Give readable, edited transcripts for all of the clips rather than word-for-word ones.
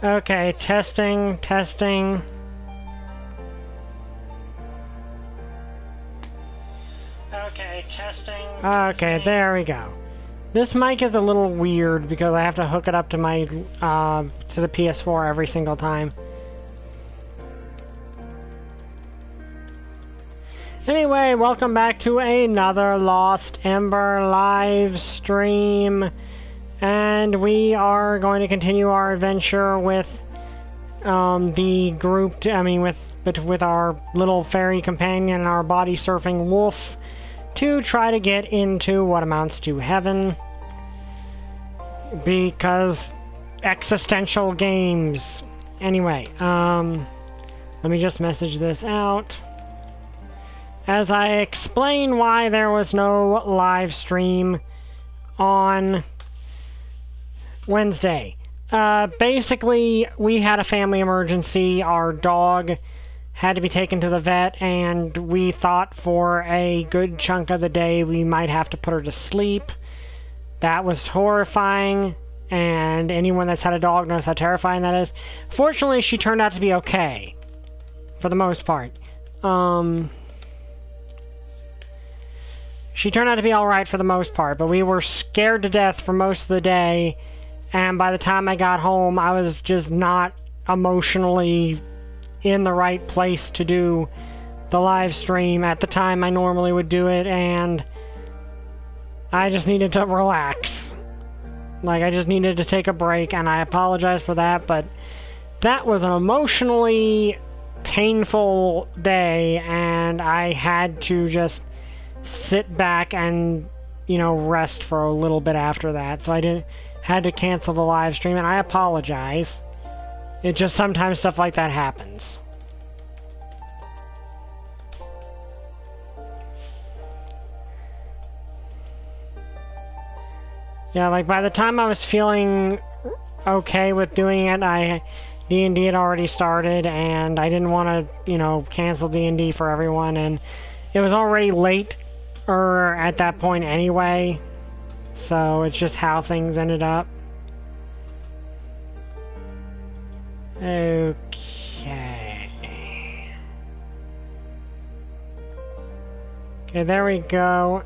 Okay, testing, testing. Okay, testing. Okay, there we go. This mic is a little weird because I have to hook it up to my to the PS4 every single time. Anyway, welcome back to another Lost Ember live stream, and we are going to continue our adventure with the group. With our little fairy companion and our body surfing wolf, to try to get into what amounts to heaven, because existential games. Anyway, let me just message this out as I explain why there was no live stream on Wednesday. Basically, we had a family emergency. Our dog had to be taken to the vet, and we thought for a good chunk of the day we might have to put her to sleep. That was horrifying, and anyone that's had a dog knows how terrifying that is. Fortunately, she turned out to be okay, for the most part. She turned out to be alright for the most part, but we were scared to death for most of the day, and by the time I got home, I was just not emotionally in the right place to do the live stream at the time I normally would do it, and I just needed to relax. Like, I just needed to take a break, and I apologize for that, but that was an emotionally painful day, and I had to just sit back and, rest for a little bit after that. So I had to cancel the live stream, and I apologize. It just sometimes stuff like that happens. Yeah, like by the time I was feeling okay with doing it, D&D had already started, and I didn't want to, cancel D&D for everyone, and it was already late at that point anyway, so it's just how things ended up. Okay. Okay, there we go.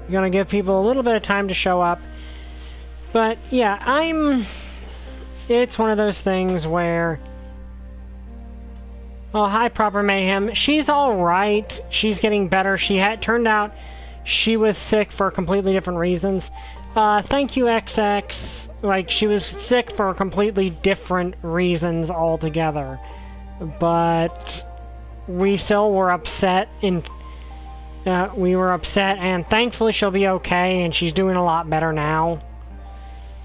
We're gonna give people a little bit of time to show up. But, yeah, it's one of those things where... Oh, hi, Proper Mayhem. She's alright. She's getting better. Turned out she was sick for completely different reasons. Thank you, XX. Like, she was sick for completely different reasons altogether. But we still were upset. We were upset, and thankfully she'll be okay, and she's doing a lot better now.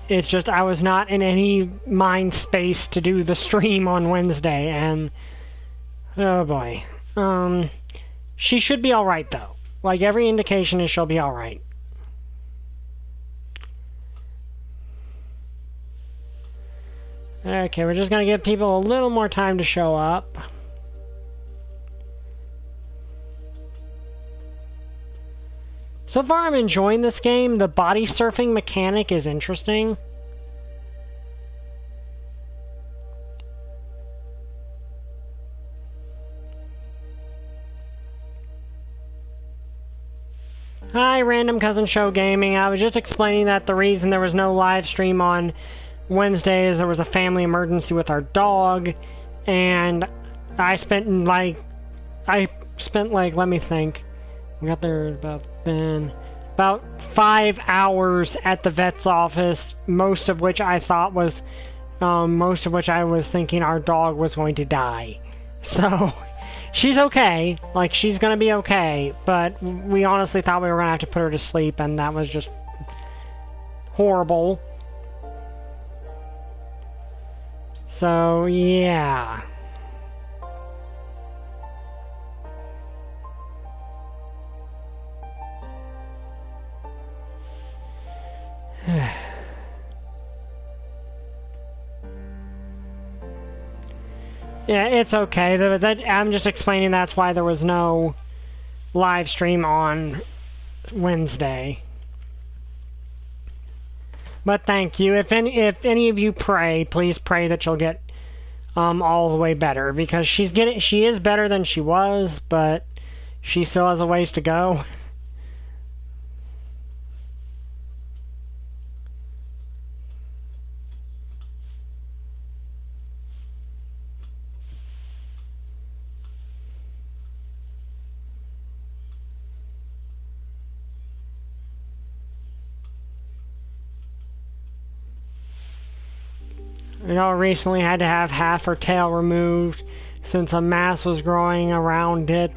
It's just I was not in any mind space to do the stream on Wednesday, and... Oh boy. She should be alright, though. Like, every indication is she'll be alright. Okay, we're just gonna give people a little more time to show up. So far, I'm enjoying this game. The body surfing mechanic is interesting. Hi, Random Cousin Show Gaming. I was just explaining that the reason there was no live stream on Wednesday is there was a family emergency with our dog, and I spent like, let me think. We got there about 5 hours at the vet's office, most of which I was thinking our dog was going to die. So... She's okay, like, she's gonna be okay, but we honestly thought we were gonna have to put her to sleep, and that was just horrible. So, yeah. Yeah, it's okay. I'm just explaining that's why there was no live stream on Wednesday. But thank you. If any of you pray, please pray that you'll get all the way better, because she is better than she was, but she still has a ways to go. You know, recently had to have half her tail removed since a mass was growing around it.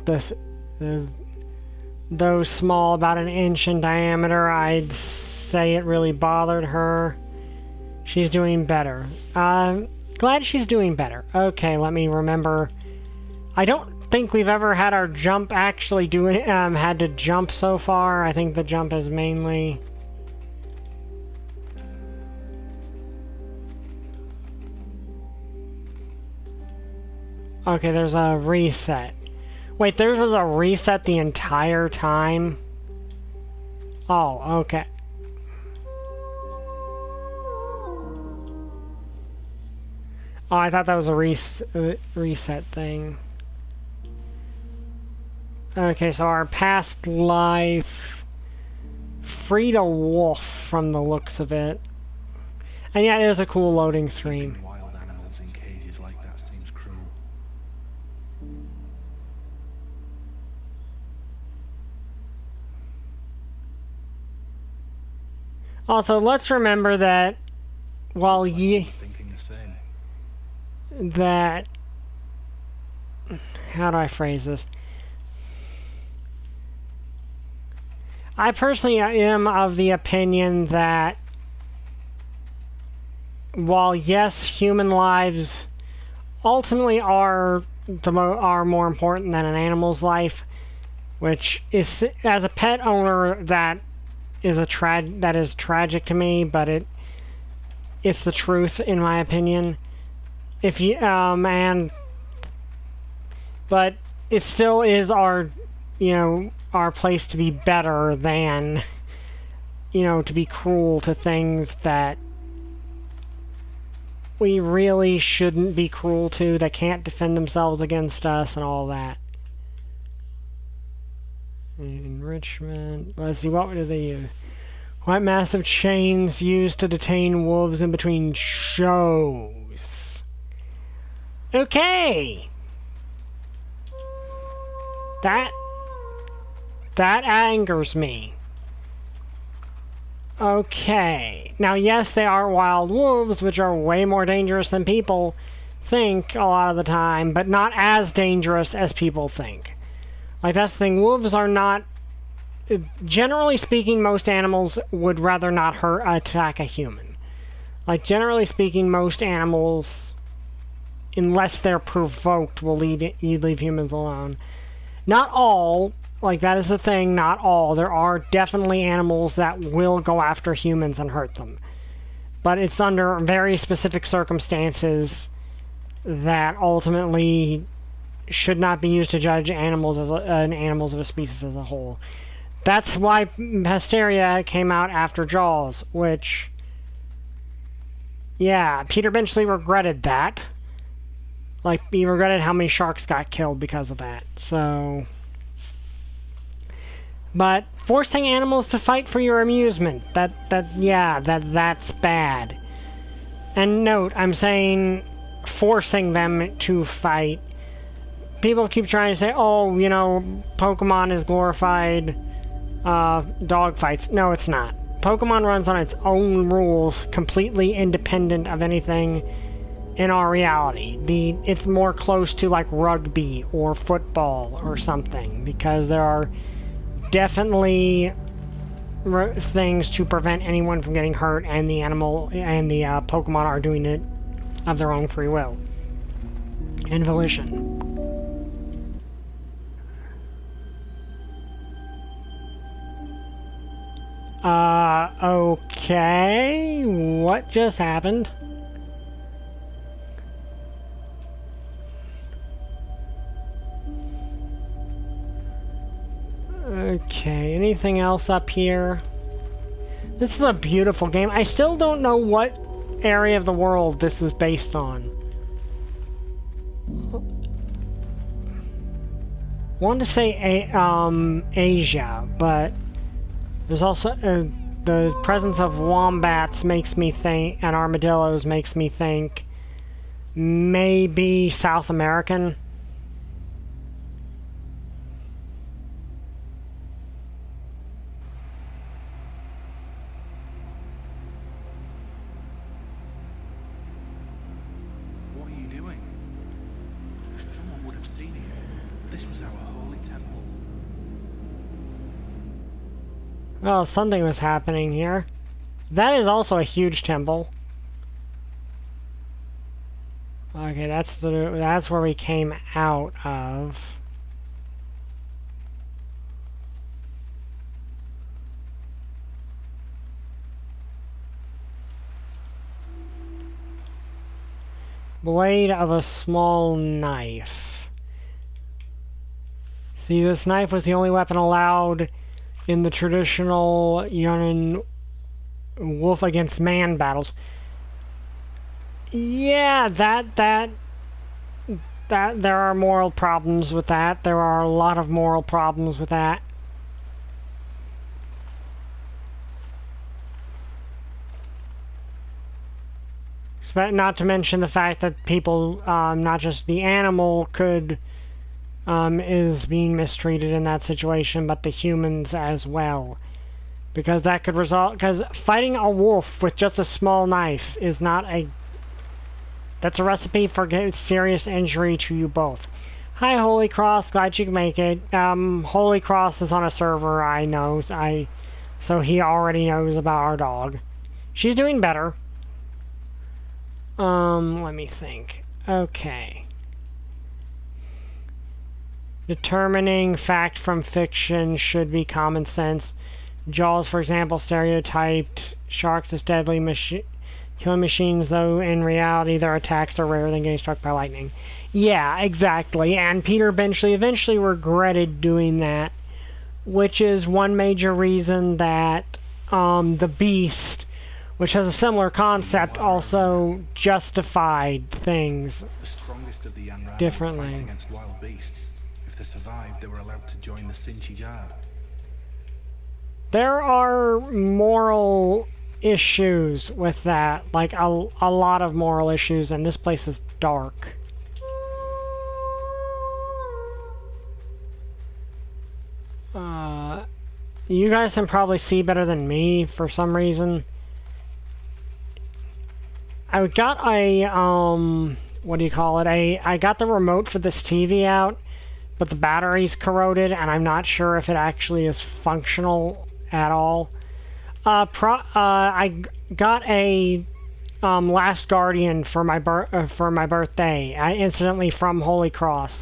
Though small, about an inch in diameter, I'd say it really bothered her. She's doing better. Glad she's doing better. Okay, let me remember. I don't think we've ever had our jump actually had to jump so far. I think the jump is mainly... Okay, there's a reset. Wait, there was a reset the entire time? Oh, okay. Oh, I thought that was a reset thing. Okay, so our past life... freed a wolf from the looks of it. And yeah, it is a cool loading screen. Also, let's remember that while that... How do I phrase this? I personally am of the opinion that while yes, human lives ultimately are more important than an animal's life, which is, as a pet owner, that is tragic to me, but it's the truth in my opinion. If you but it still is our place to be better than to be cruel to things that we really shouldn't be cruel to, that can't defend themselves against us and all that. Enrichment. Let's see, what do they use? What massive chains used to detain wolves in between shows? Okay! That angers me. Okay. Now, yes, they are wild wolves, which are way more dangerous than people think a lot of the time, but not as dangerous as people think. Like, that's the thing. Wolves are not... Generally speaking, most animals would rather not attack a human. Like, generally speaking, most animals, unless they're provoked, will leave humans alone. Not all. Like, that is the thing. Not all. There are definitely animals that will go after humans and hurt them. But it's under very specific circumstances that ultimately should not be used to judge animals animals of a species as a whole. That's why Hysteria came out after Jaws, which, yeah, Peter Benchley regretted that. Like, he regretted how many sharks got killed because of that. So, but forcing animals to fight for your amusement, that's bad. And note, I'm saying forcing them to fight. People keep trying to say, oh, Pokemon is glorified dog fights. No, it's not. Pokemon runs on its own rules, completely independent of anything in our reality. It's more close to like rugby or football or something, because there are definitely things to prevent anyone from getting hurt, and the animal and the Pokemon are doing it of their own free will and volition. Okay, what just happened? Okay, anything else up here? This is a beautiful game. I still don't know what area of the world this is based on. wanted to say Asia, but there's also the presence of wombats makes me think, and armadillos makes me think maybe South American. Well, something was happening here. That is also a huge temple. Okay, that's where we came out of. Blade of a small knife. See, this knife was the only weapon allowed in the traditional Yunnan wolf against man battles. Yeah, that there are moral problems with that. There are a lot of moral problems with that. Not to mention the fact that people, not just the animal could is being mistreated in that situation, but the humans as well. Because that could result... Because fighting a wolf with just a small knife is not a... That's a recipe for serious injury to you both. Hi, Holy Cross. Glad you can make it. Holy Cross is on a server, I know. So he already knows about our dog. She's doing better. Let me think. Okay. Determining fact from fiction should be common sense. Jaws, for example, stereotyped sharks as deadly killing machines, though in reality their attacks are rarer than getting struck by lightning. Yeah, exactly. And Peter eventually regretted doing that, which is one major reason that the Beast, which has a similar concept, also justified things differently. Against wild beasts. If they survived, they were allowed to join the Sinchi Guard. There are moral issues with that, like a lot of moral issues, and this place is dark. You guys can probably see better than me for some reason. I got a, what do you call it? I got the remote for this TV out, but the battery's corroded, and I'm not sure if it actually is functional at all. I got a Last Guardian for my birthday, incidentally from Holy Cross.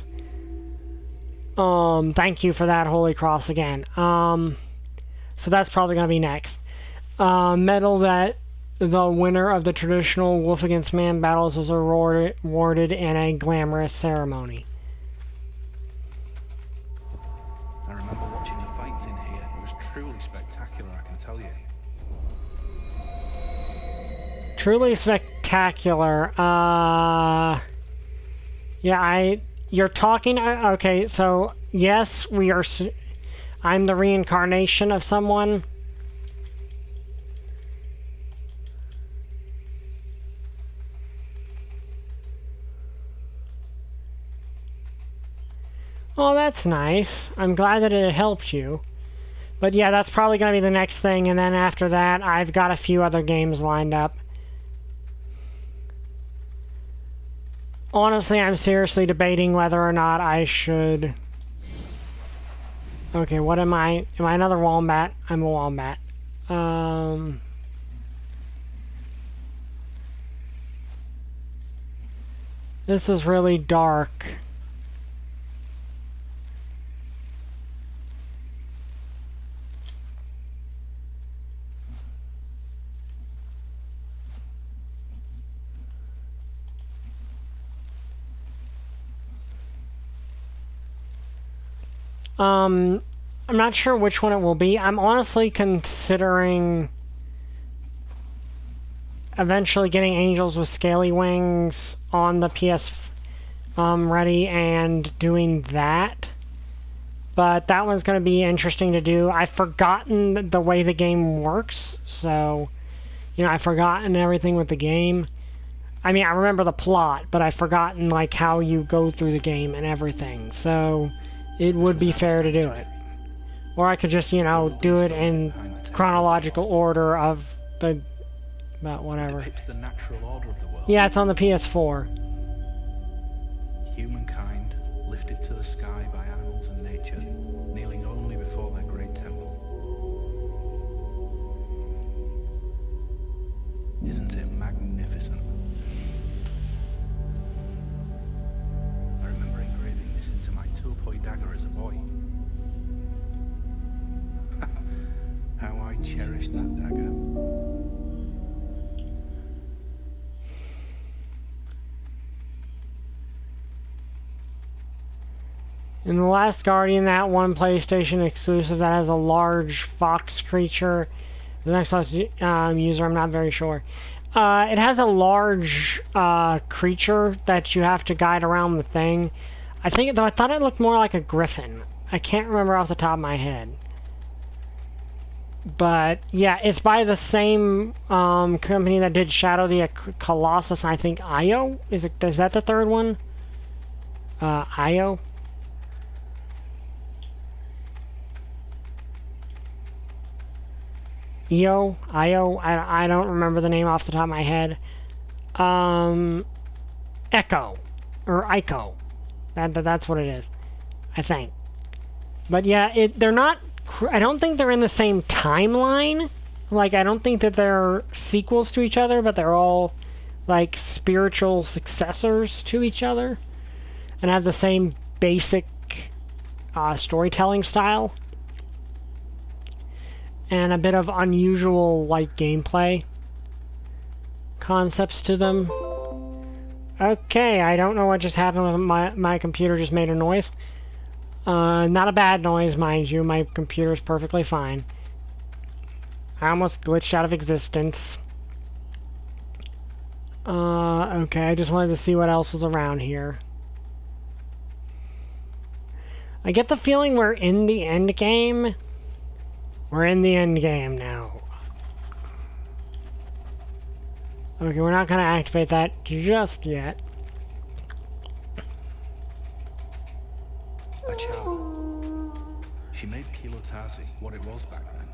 Thank you for that, Holy Cross, again. So that's probably gonna be next. Medal that the winner of the traditional Wolf Against Man battles was awarded in a glamorous ceremony. I remember watching the fights in here. It was truly spectacular, I can tell you. Truly spectacular. Yeah, you're talking... Okay, so, yes, we are... I'm the reincarnation of someone. Oh, that's nice. I'm glad that it helped you. But yeah, that's probably going to be the next thing, and then after that, I've got a few other games lined up. Honestly, I'm seriously debating whether or not I should... Okay, what am I? Am I another wombat? I'm a wombat. This is really dark. I'm not sure which one it will be. I'm honestly considering eventually getting Angels with Scaly Wings on the PS ready and doing that. But that one's going to be interesting to do. I've forgotten the way the game works, so, you know, I've forgotten everything with the game. I mean, I remember the plot, but I've forgotten, like, how you go through the game and everything, so it would be fair to do it. Or I could just, you know, do it in chronological order of the... about whatever. The natural order of the world. Yeah, it's on the PS4. Humankind lifted to the sky by animals and nature, kneeling only before their great temple. Isn't it magnificent? I remember engraving this into my two-point dagger as a boy. How I cherished that dagger. In The Last Guardian, that one PlayStation exclusive that has a large fox creature. The next user, I'm not very sure. It has a large creature that you have to guide around the thing. I thought it looked more like a griffin. I can't remember off the top of my head. But yeah, it's by the same company that did Shadow the Colossus. And I think Io is that the third one? Io. Io, I don't remember the name off the top of my head. Echo, or Ico, that's what it is, I think. But yeah, they're not. I don't think they're in the same timeline. Like, I don't think that they're sequels to each other, but they're all like spiritual successors to each other, and have the same basic storytelling style. And a bit of unusual, like, gameplay concepts to them. Okay, I don't know what just happened with my computer just made a noise. Not a bad noise, mind you. My computer's perfectly fine. I almost glitched out of existence. Okay, I just wanted to see what else was around here. I get the feeling we're in the end game. We're in the end game now. Okay, we're not going to activate that just yet. A child. She made Kilotazi what it was back then.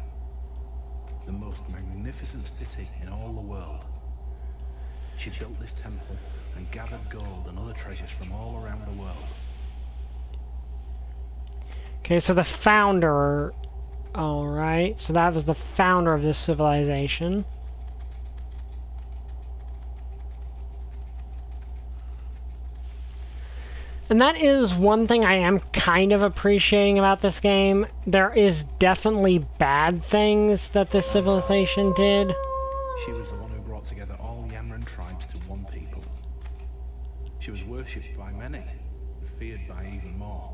The most magnificent city in all the world. She built this temple and gathered gold and other treasures from all around the world. Okay, so the founder... Alright, so that was the founder of this civilization. And that is one thing I am kind of appreciating about this game. There is definitely bad things that this civilization did. She was the one who brought together all the Yamran tribes to one people. She was worshipped by many, and feared by even more.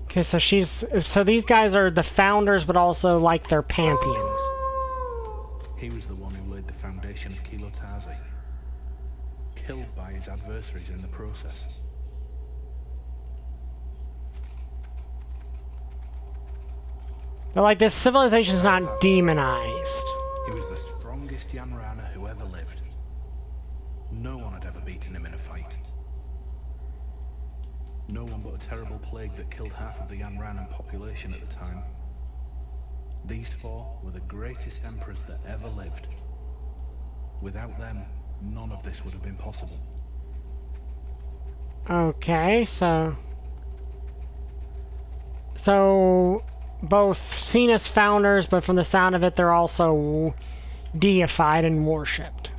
Okay, so these guys are the founders, but also like their pantheons. He was the one who laid the foundation of Kilotazi, killed by his adversaries in the process. But like, this civilization's not demonized. He was the strongest Yanrana who ever lived. No one had ever beaten him in a fight. No one but a terrible plague that killed half of the Yanran population at the time. These four were the greatest emperors that ever lived. Without them, none of this would have been possible. Okay, so both seen as founders, but from the sound of it, they're also deified and worshipped.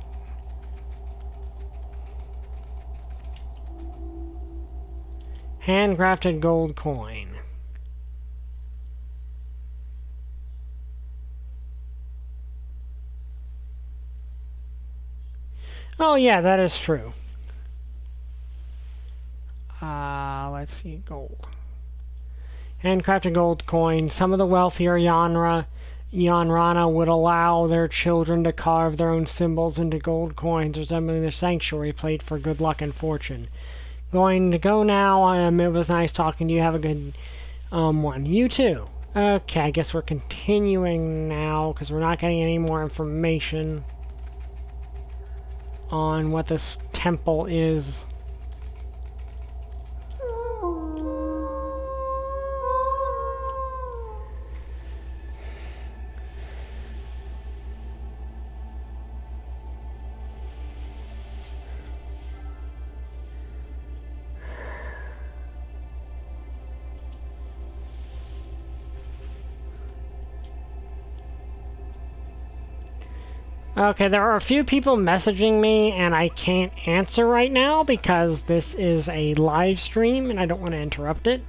Handcrafted gold coin. Oh yeah, that is true. Let's see, gold. Handcrafted gold coin. Some of the wealthier Yanrana would allow their children to carve their own symbols into gold coins resembling their sanctuary plate for good luck and fortune. going to go now. It was nice talking to you. Have a good one. You too. Okay, I guess we're continuing now because we're not getting any more information on what this temple is. Okay, there are a few people messaging me, and I can't answer right now because this is a live stream, and I don't want to interrupt it.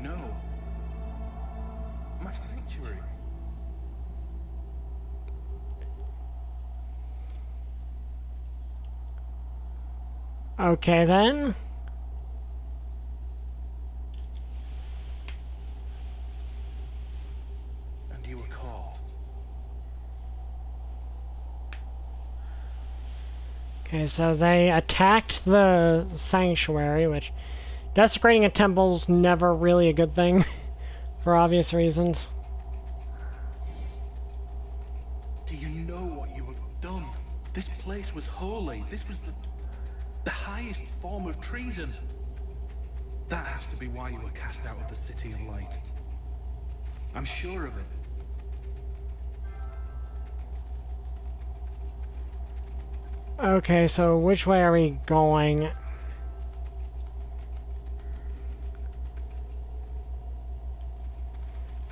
No. My sanctuary. Okay, then. And you were caught. Okay, so they attacked the sanctuary, which desecrating a temple's never really a good thing, for obvious reasons. Do you know what you have done? This place was holy. This was the highest form of treason. That has to be why you were cast out of the City of Light. I'm sure of it. Okay, so which way are we going?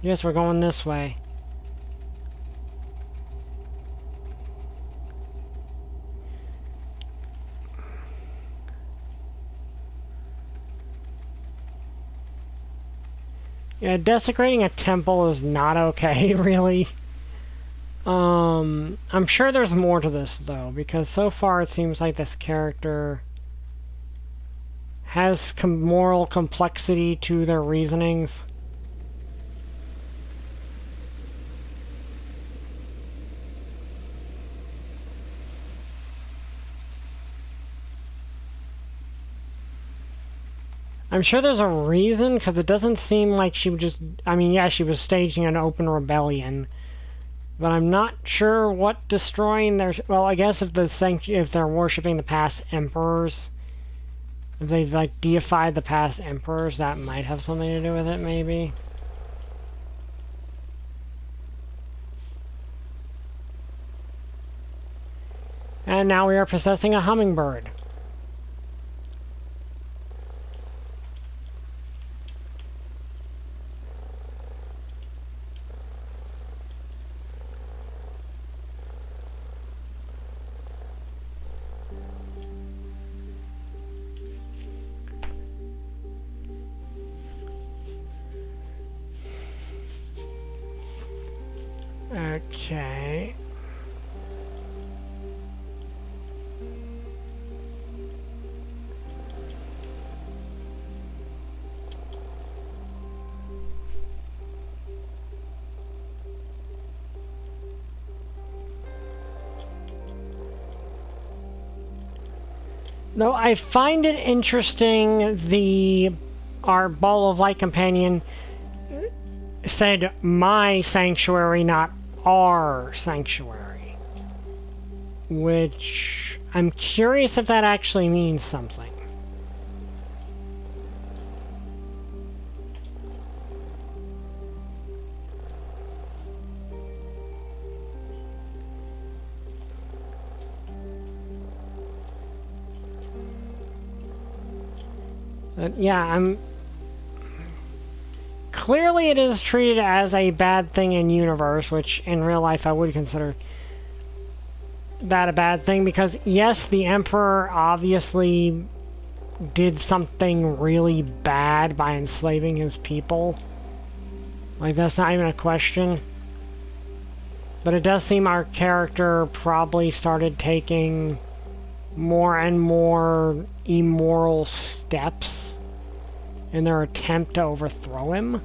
Yes, we're going this way. Yeah, desecrating a temple is not okay, really. I'm sure there's more to this, though, because so far it seems like this character has moral complexity to their reasonings. I'm sure there's a reason, because it doesn't seem like she would just... I mean, yeah, she was staging an open rebellion. But I'm not sure what destroying their... Well, I guess if they're worshipping the past emperors, if they, like, deified the past emperors, that might have something to do with it, maybe. And now we are possessing a hummingbird. Okay. Though I find it interesting, our Ball of Light companion said my sanctuary, not our sanctuary. Which, I'm curious if that actually means something. Yeah, clearly it is treated as a bad thing in universe, which in real life I would consider that a bad thing, because yes, the Emperor obviously did something really bad by enslaving his people. Like, that's not even a question. But it does seem our character probably started taking more and more immoral steps in their attempt to overthrow him.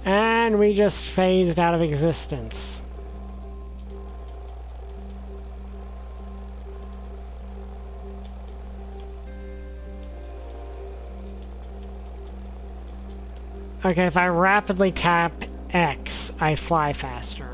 And we just phased out of existence. Okay, if I rapidly tap X, I fly faster.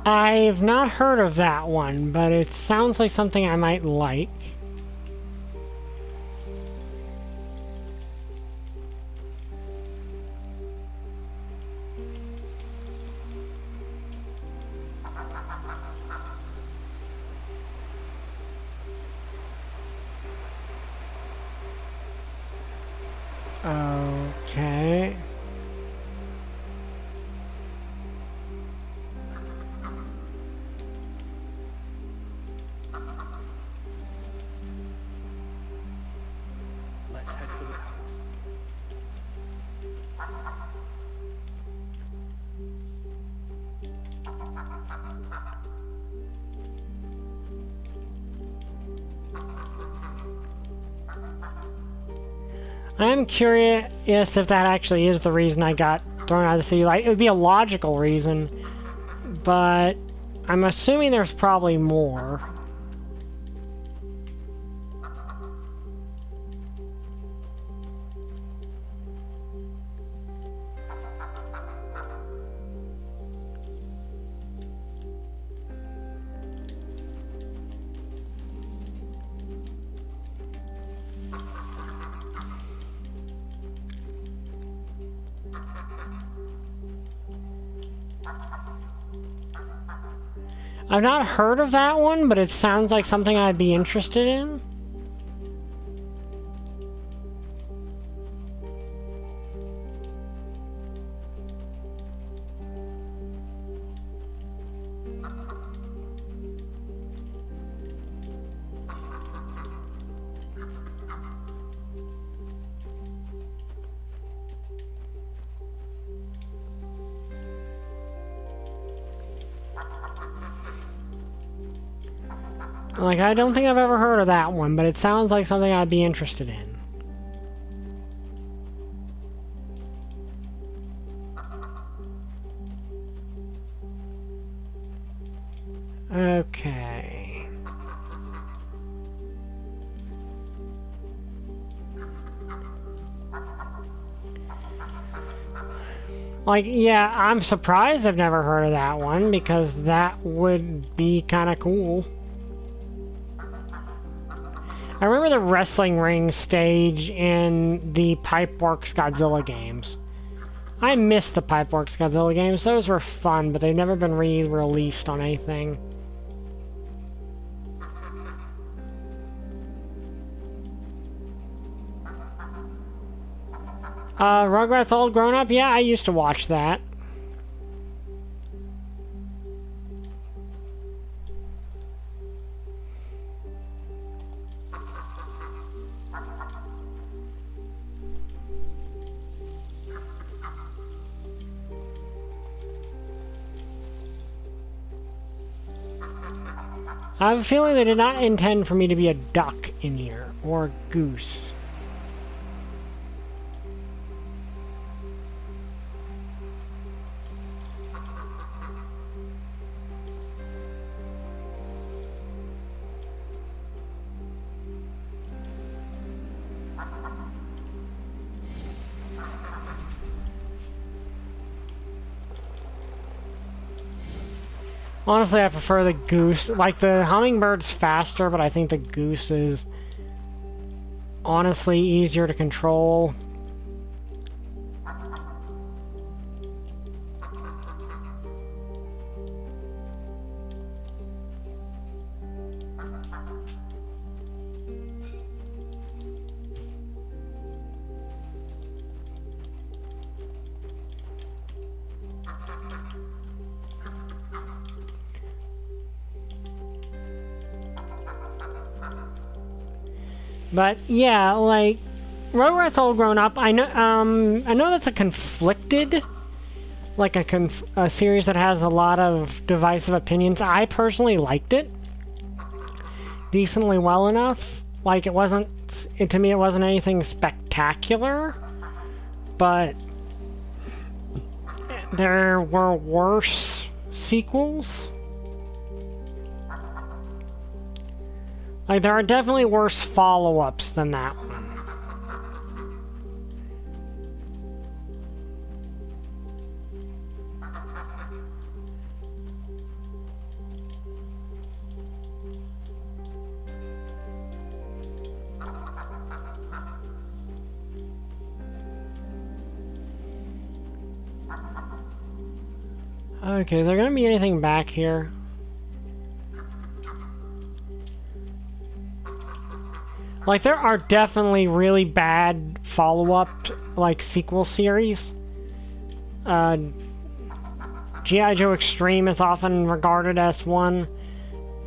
I've not heard of that one, but it sounds like something I might like. Okay. Let's head for the palace. I'm curious if that actually is the reason I got thrown out of the city. Like, it would be a logical reason, but I'm assuming there's probably more. I've not heard of that one, but it sounds like something I'd be interested in. Like, I don't think I've ever heard of that one, but it sounds like something I'd be interested in. Okay. Like, yeah, I'm surprised I've never heard of that one, because that would be kind of cool. I remember the wrestling ring stage in the Pipeworks Godzilla games. I missed the Pipeworks Godzilla games. Those were fun, but they've never been re-released on anything. Rugrats All Grown Up? Yeah, I used to watch that. I have a feeling they did not intend for me to be a duck in here, or a goose. Honestly, I prefer the goose. Like, the hummingbird's faster, but I think the goose is honestly easier to control. But yeah, like Rugrats All Grown Up, I know that's a conflicted, like a series that has a lot of divisive opinions. I personally liked it decently well enough. Like, to me it wasn't anything spectacular, but there were worse sequels. Like, there are definitely worse follow-ups than that one. Okay, is there gonna be anything back here? Like, there are definitely really bad follow-up, like, sequel series. G.I. Joe Extreme is often regarded as one.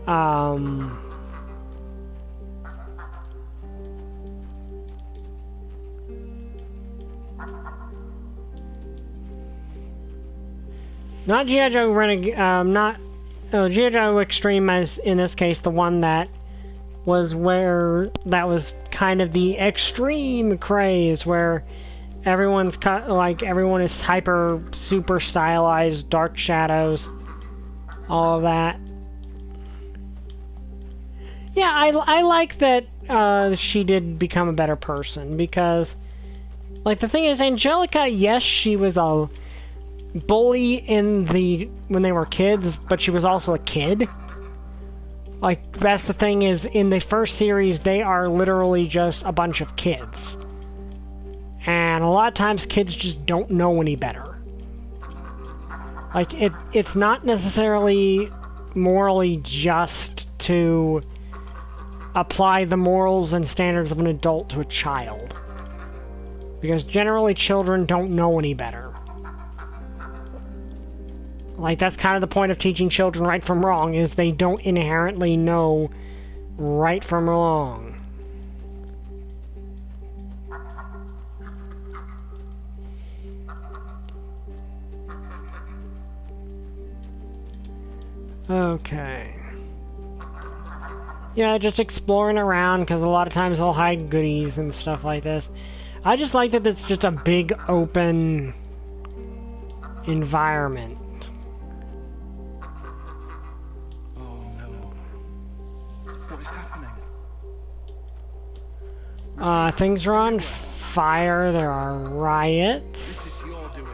Not G.I. Joe G.I. Joe Extreme is, in this case, the one that was kind of the extreme craze where everyone is hyper super stylized, dark shadows, all of that. Yeah, I like that she did become a better person, because like the thing is, Angelica, yes, she was a bully when they were kids, but she was also a kid. Like, that's the thing is, in the first series, they are literally just a bunch of kids. And a lot of times, kids just don't know any better. Like, it's not necessarily morally just to apply the morals and standards of an adult to a child. Because generally, children don't know any better. Like, that's kind of the point of teaching children right from wrong, is they don't inherently know right from wrong. Okay. Yeah, just exploring around, because a lot of times they'll hide goodies and stuff like this. I just like that it's just a big, open environment. Things are on fire, there are riots. This is your doing.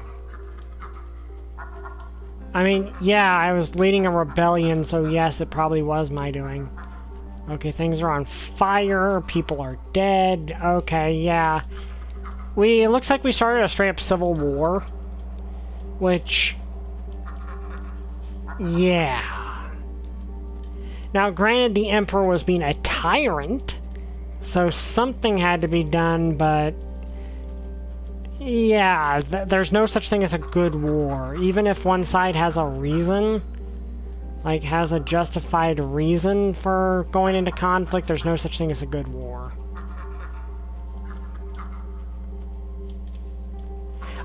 I mean, yeah, I was leading a rebellion, so yes, it probably was my doing. Okay, things are on fire, people are dead. Okay, yeah. It looks like we started a straight-up civil war. Which... yeah. Now, granted, the Emperor was being a tyrant, so something had to be done, but yeah, there's no such thing as a good war. Even if one side has a reason, like has a justified reason for going into conflict, there's no such thing as a good war.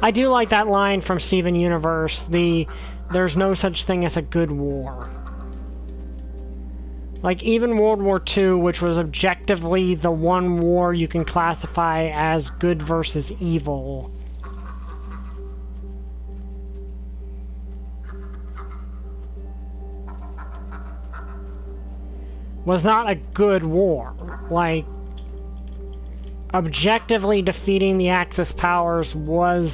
I do like that line from Steven Universe, there's no such thing as a good war. Like, even World War II, which was objectively the one war you can classify as good versus evil, was not a good war. Like, objectively defeating the Axis powers was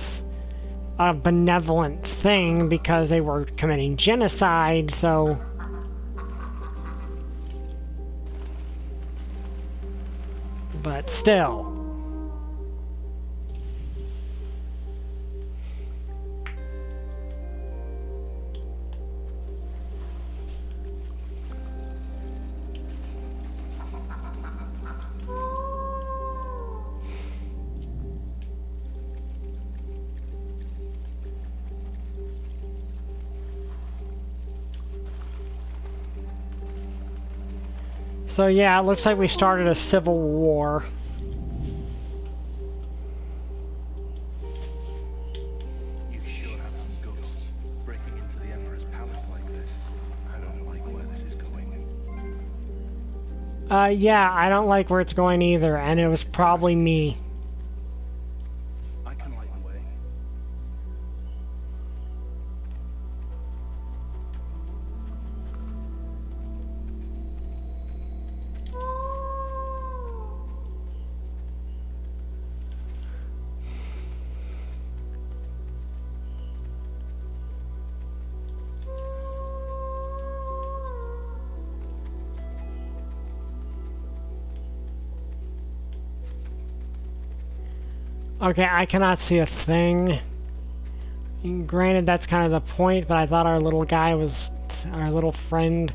a benevolent thing because they were committing genocide, so... But still. So yeah, it looks like we started a civil war. You sure have some guts, breaking into the Emperor's palace like this. I don't like where this is going. Yeah, I don't like where it's going either, and it was probably me. I can light the way. Okay, I cannot see a thing. Granted, that's kind of the point, but I thought our little guy was... our little friend...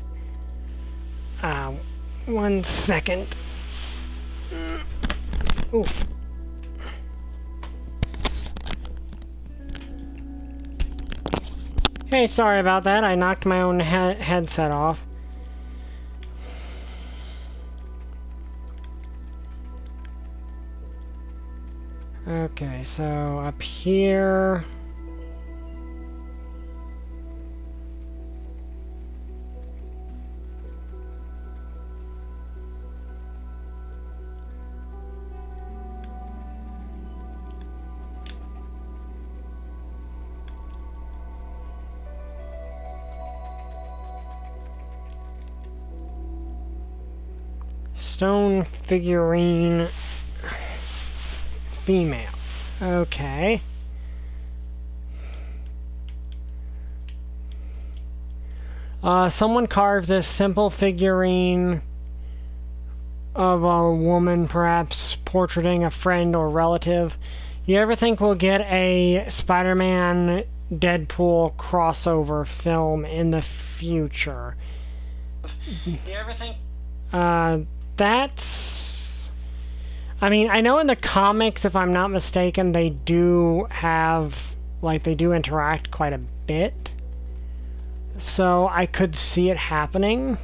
1 second. Oof. Hey, sorry about that. I knocked my own headset off. Okay, so up here... Stone figurine... female. Okay. Someone carved this simple figurine of a woman, perhaps portraiting a friend or relative. You ever think we'll get a Spider-Man Deadpool crossover film in the future? Do you ever think... that's... I mean, I know in the comics, if I'm not mistaken, they do have, like, they do interact quite a bit. So I could see it happening.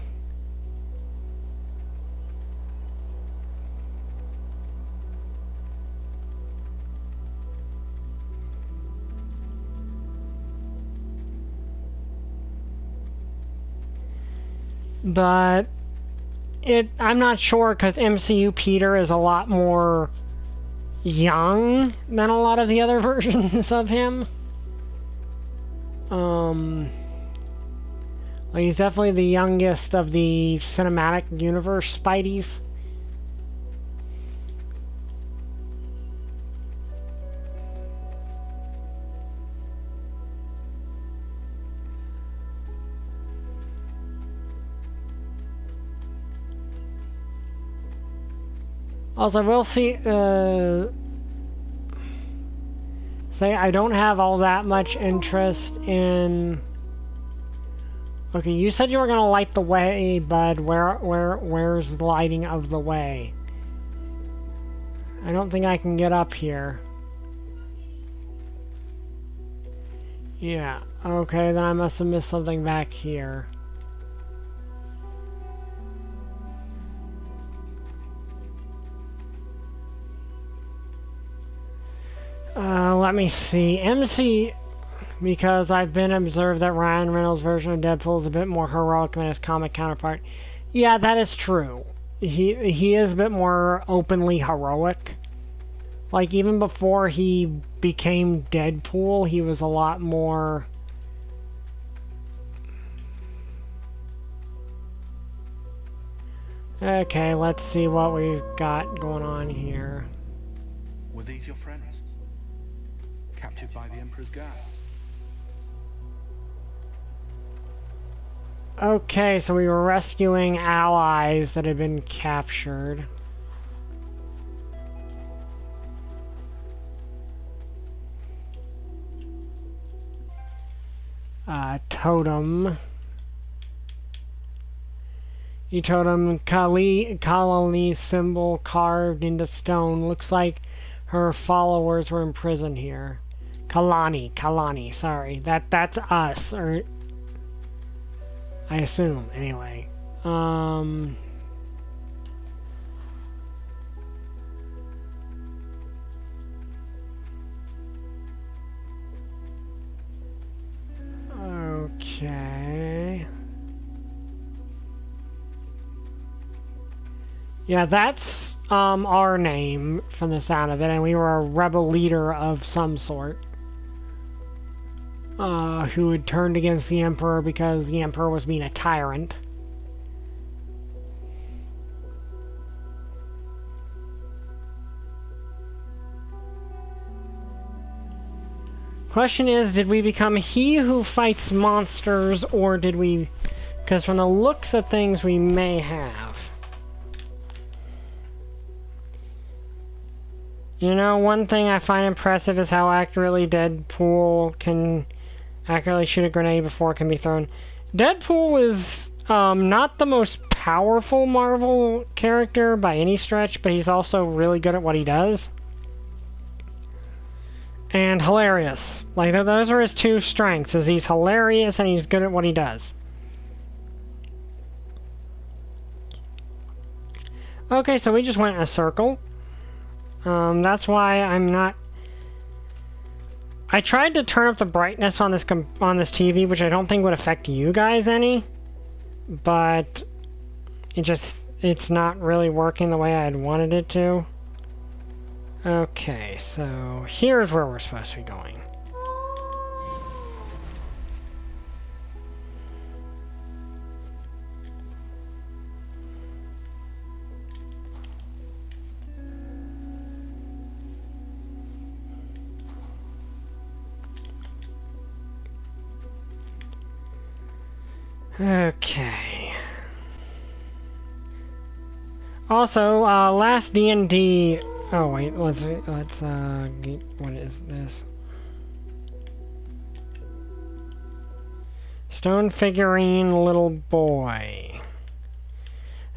But... I'm not sure, because MCU Peter is a lot more young than a lot of the other versions of him. Like, he's definitely the youngest of the cinematic universe Spideys. Also, we'll see, say I don't have all that much interest in... Okay, you said you were gonna light the way, bud. Where's the lighting of the way? I don't think I can get up here. Yeah, okay, then I must have missed something back here. Let me see. MC, because I've been observed that Ryan Reynolds' version of Deadpool is a bit more heroic than his comic counterpart. Yeah, that is true. He is a bit more openly heroic. Like, even before he became Deadpool, he was a lot more... Okay, let's see what we've got going on here. Were these your friends? Captured by the Emperor's guard? Okay, so we were rescuing allies that had been captured. Totem. E-totem, Kalani symbol carved into stone. Looks like her followers were imprisoned here. Kalani, sorry. That's us, or... I assume, anyway. Okay. Yeah, that's our name from the sound of it, and we were a rebel leader of some sort. Who had turned against the Emperor because the Emperor was being a tyrant. Question is, did we become he who fights monsters, or did we... Because from the looks of things, we may have. You know, one thing I find impressive is how accurately Deadpool can accurately shoot a grenade before it can be thrown. Deadpool is not the most powerful Marvel character by any stretch, but he's also really good at what he does. And hilarious. Like, those are his two strengths, is he's hilarious and he's good at what he does. Okay, so we just went in a circle. That's why I'm not... I tried to turn up the brightness on this TV, which I don't think would affect you guys any. But it's not really working the way I had wanted it to. Okay, so here's where we're supposed to be going. Okay. Also, last D&D... Oh wait, let's get, what is this? Stone figurine little boy.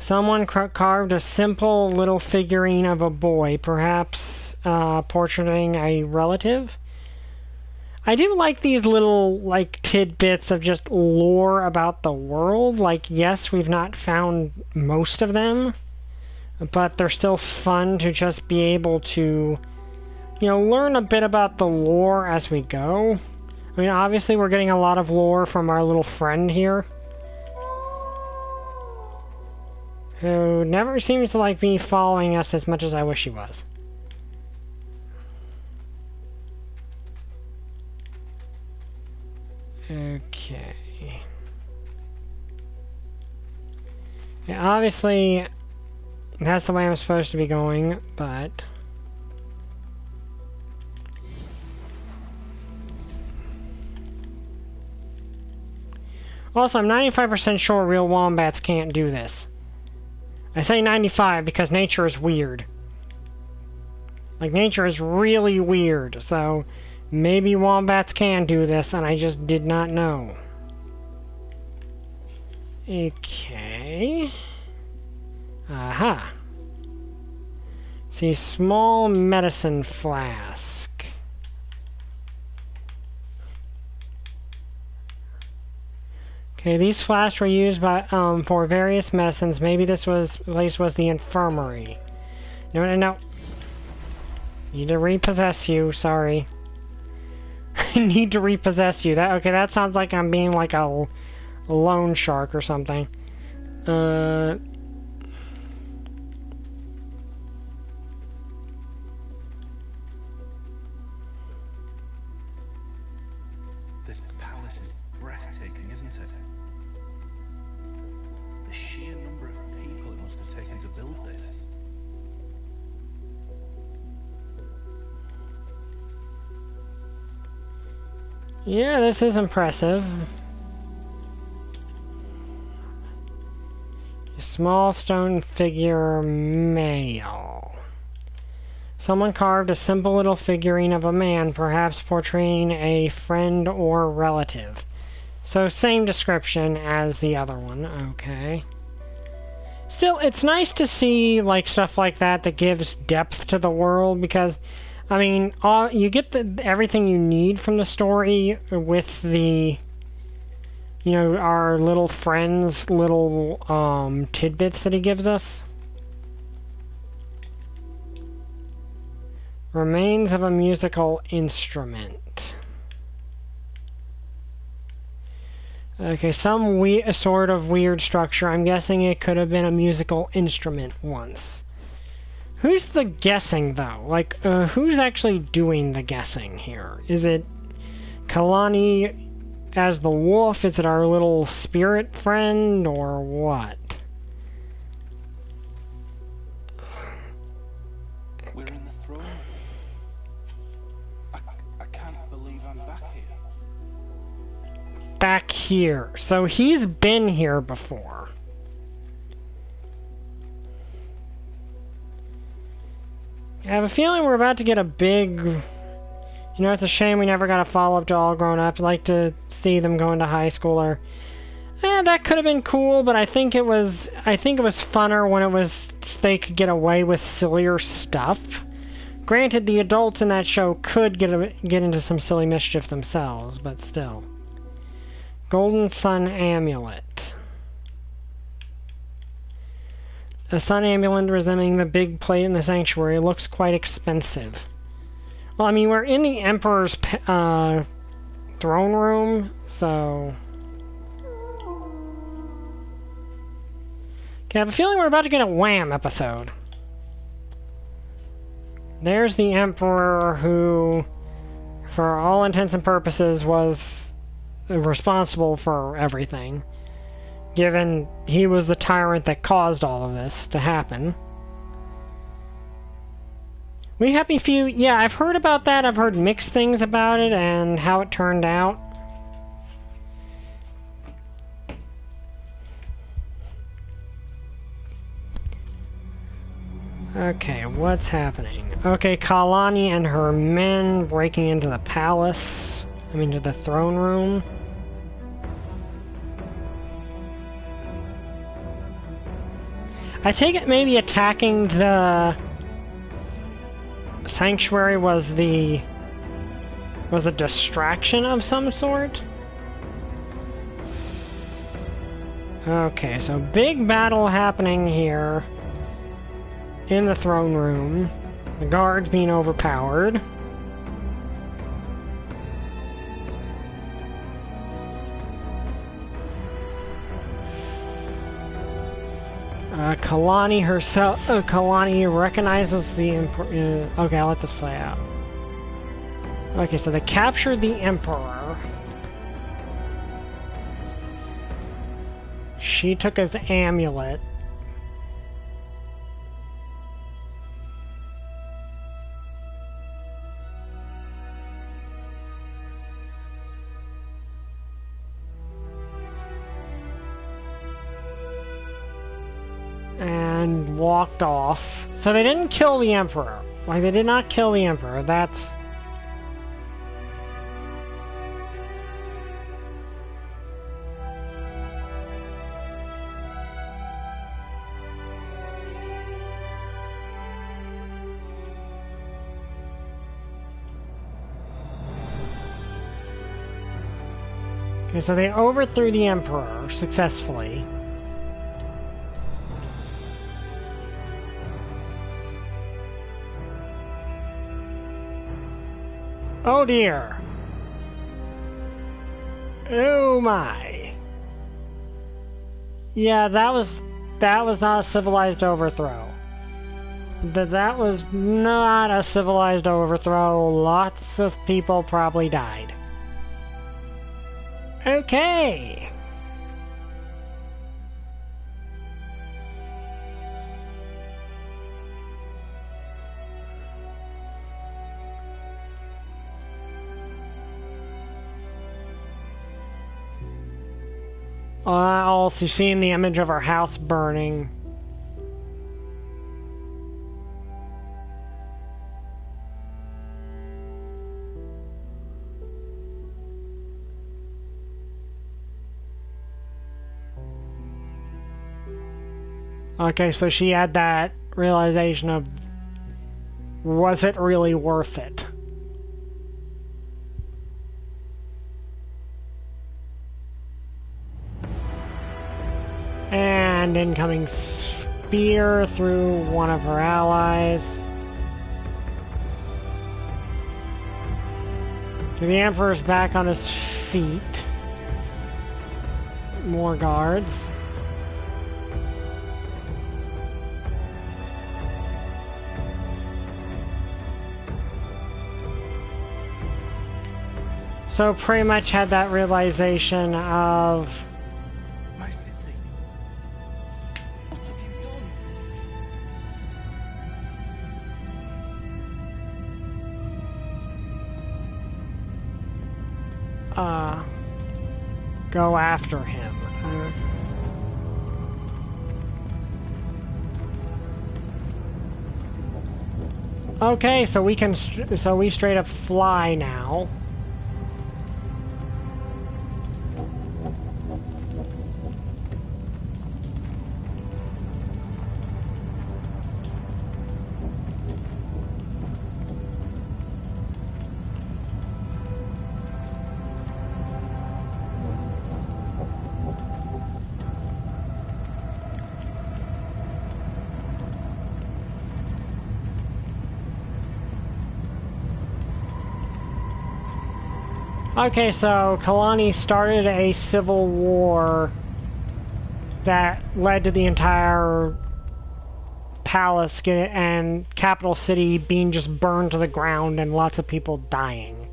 Someone carved a simple little figurine of a boy, perhaps portraying a relative. I do like these little, like, tidbits of just lore about the world. Like, yes, we've not found most of them, but they're still fun to just be able to, you know, learn a bit about the lore as we go. I mean, obviously we're getting a lot of lore from our little friend here, who never seems to like me following us as much as I wish he was. Okay. Yeah, obviously, that's the way I'm supposed to be going, but... Also, I'm 95% sure real wombats can't do this. I say 95 because nature is weird. Like, nature is really weird, so... Maybe wombats can do this, and I just did not know. Okay. Aha. See, small medicine flask. Okay, these flasks were used by for various medicines. Maybe this place was the infirmary. No. Need to repossess you, sorry. I need to repossess you. That sounds like I'm being like a loan shark or something. This palace is breathtaking, isn't it? The sheer number of people it must have taken to build this. Yeah, this is impressive. Small stone figure male. Someone carved a simple little figurine of a man, perhaps portraying a friend or relative. So same description as the other one. Okay. Still, it's nice to see like stuff like that that gives depth to the world, because I mean, you get everything you need from the story with the, you know, our little friend's little tidbits that he gives us. Remains of a musical instrument. Okay, some sort of weird structure. I'm guessing it could have been a musical instrument once. Who's the guessing, though? Like, who's actually doing the guessing here? Is it Kalani as the wolf? Is it our little spirit friend, or what? We're in the throne room. I can't believe I'm back here. Back here. So he's been here before. I have a feeling we're about to get a big... You know, it's a shame we never got a follow-up to All Grown Up. I'd like to see them going to high school, or... that could have been cool, but I think it was funner when it was they could get away with sillier stuff. Granted, the adults in that show could get into some silly mischief themselves, but still. Golden Sun Amulet. A sun amulet resembling the big plate in the sanctuary looks quite expensive. Well, I mean, we're in the Emperor's throne room, so... Okay, I have a feeling we're about to get a Wham episode. There's the Emperor who, for all intents and purposes, was responsible for everything, given he was the tyrant that caused all of this to happen. We Happy Few, yeah, I've heard about that. I've heard mixed things about it and how it turned out. Okay, what's happening? Okay, Kalani and her men breaking into the palace. I mean, to the throne room. I take it maybe attacking the sanctuary was a distraction of some sort? Okay, so big battle happening here in the throne room. The guards being overpowered. Kalani herself, Kalani recognizes the okay, I'll let this play out. Okay, so they captured the Emperor. She took his amulet. And walked off. So they didn't kill the Emperor. Like, they did not kill the Emperor. That's... Okay, so they overthrew the Emperor successfully. Oh dear. Oh my. Yeah, that was not a civilized overthrow. That was not a civilized overthrow. Lots of people probably died. Okay. Also seeing the image of our house burning. Okay, so she had that realization of, was it really worth it? And incoming spear through one of her allies. So the Emperor's back on his feet. More guards. So pretty much had that realization of, My city. What have you done? Go after him. Okay, so we straight up fly now. Okay, so Kalani started a civil war that led to the entire palace and capital city being just burned to the ground and lots of people dying.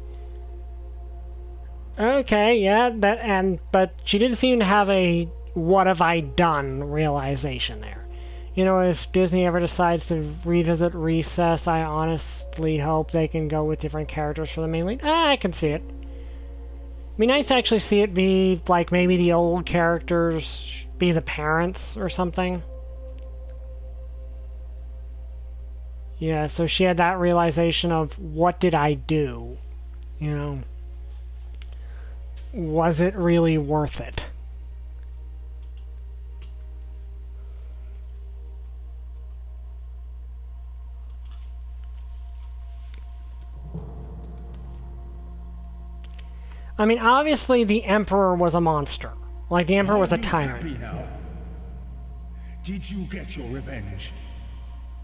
Okay, yeah, but she didn't seem to have a "what have I done" realization there. You know, if Disney ever decides to revisit Recess, I honestly hope they can go with different characters for the main lead. I can see it. It'd be nice to actually see it be like maybe the old characters be the parents or something. Yeah, so she had that realization of, what did I do? You know, was it really worth it? I mean, obviously the Emperor was a monster. Like, the Emperor was a tyrant. Did you get your revenge?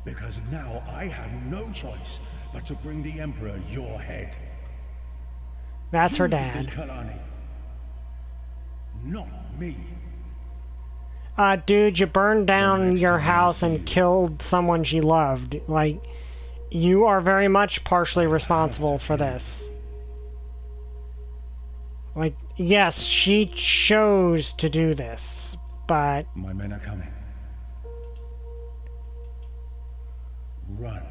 Because now I have no choice but to bring the Emperor your head. That's her You did dad. this, Kalani. Not me. Dude, you burned down your house and killed someone she loved. Like, you are very much partially responsible for this. Like, yes, she chose to do this, but... My men are coming. Run.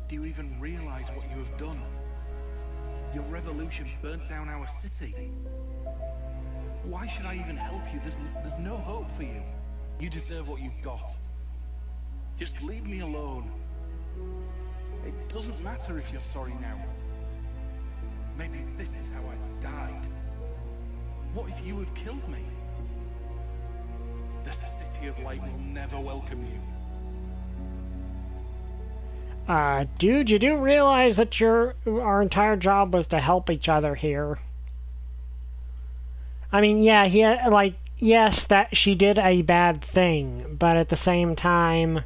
Do you even realize what you have done? Your revolution burnt down our city. Why should I even help you? There's no hope for you. You deserve what you got. Just leave me alone. It doesn't matter if you're sorry now. Maybe this is how I died. What if you had killed me? The City of Light will never welcome you. Dude, you do realize that our entire job was to help each other here. I mean, yeah, yes, that she did a bad thing, but at the same time,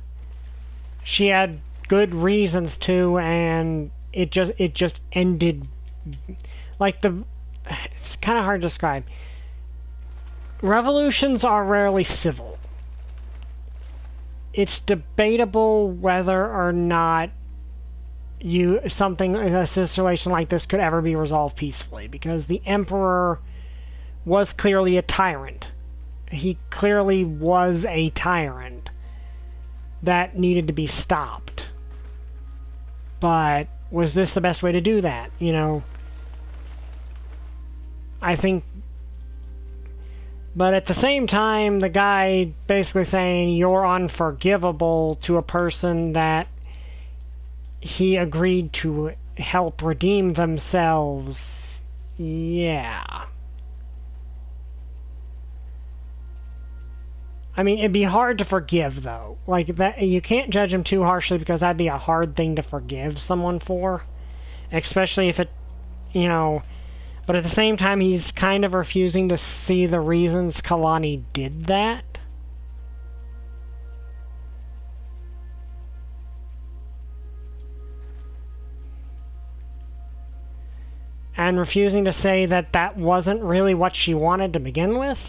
she had good reasons to, and it just ended, it's kind of hard to describe. Revolutions are rarely civil. It's debatable whether or not a situation like this could ever be resolved peacefully, because the Emperor was clearly a tyrant. He clearly was a tyrant that needed to be stopped. But was this the best way to do that? You know, I think. But at the same time, the guy basically saying you're unforgivable to a person that he agreed to help redeem themselves. Yeah. I mean, it'd be hard to forgive, though. Like, that, you can't judge him too harshly, because that'd be a hard thing to forgive someone for. Especially if it, you know... But at the same time, he's kind of refusing to see the reasons Kalani did that. And refusing to say that that wasn't really what she wanted to begin with.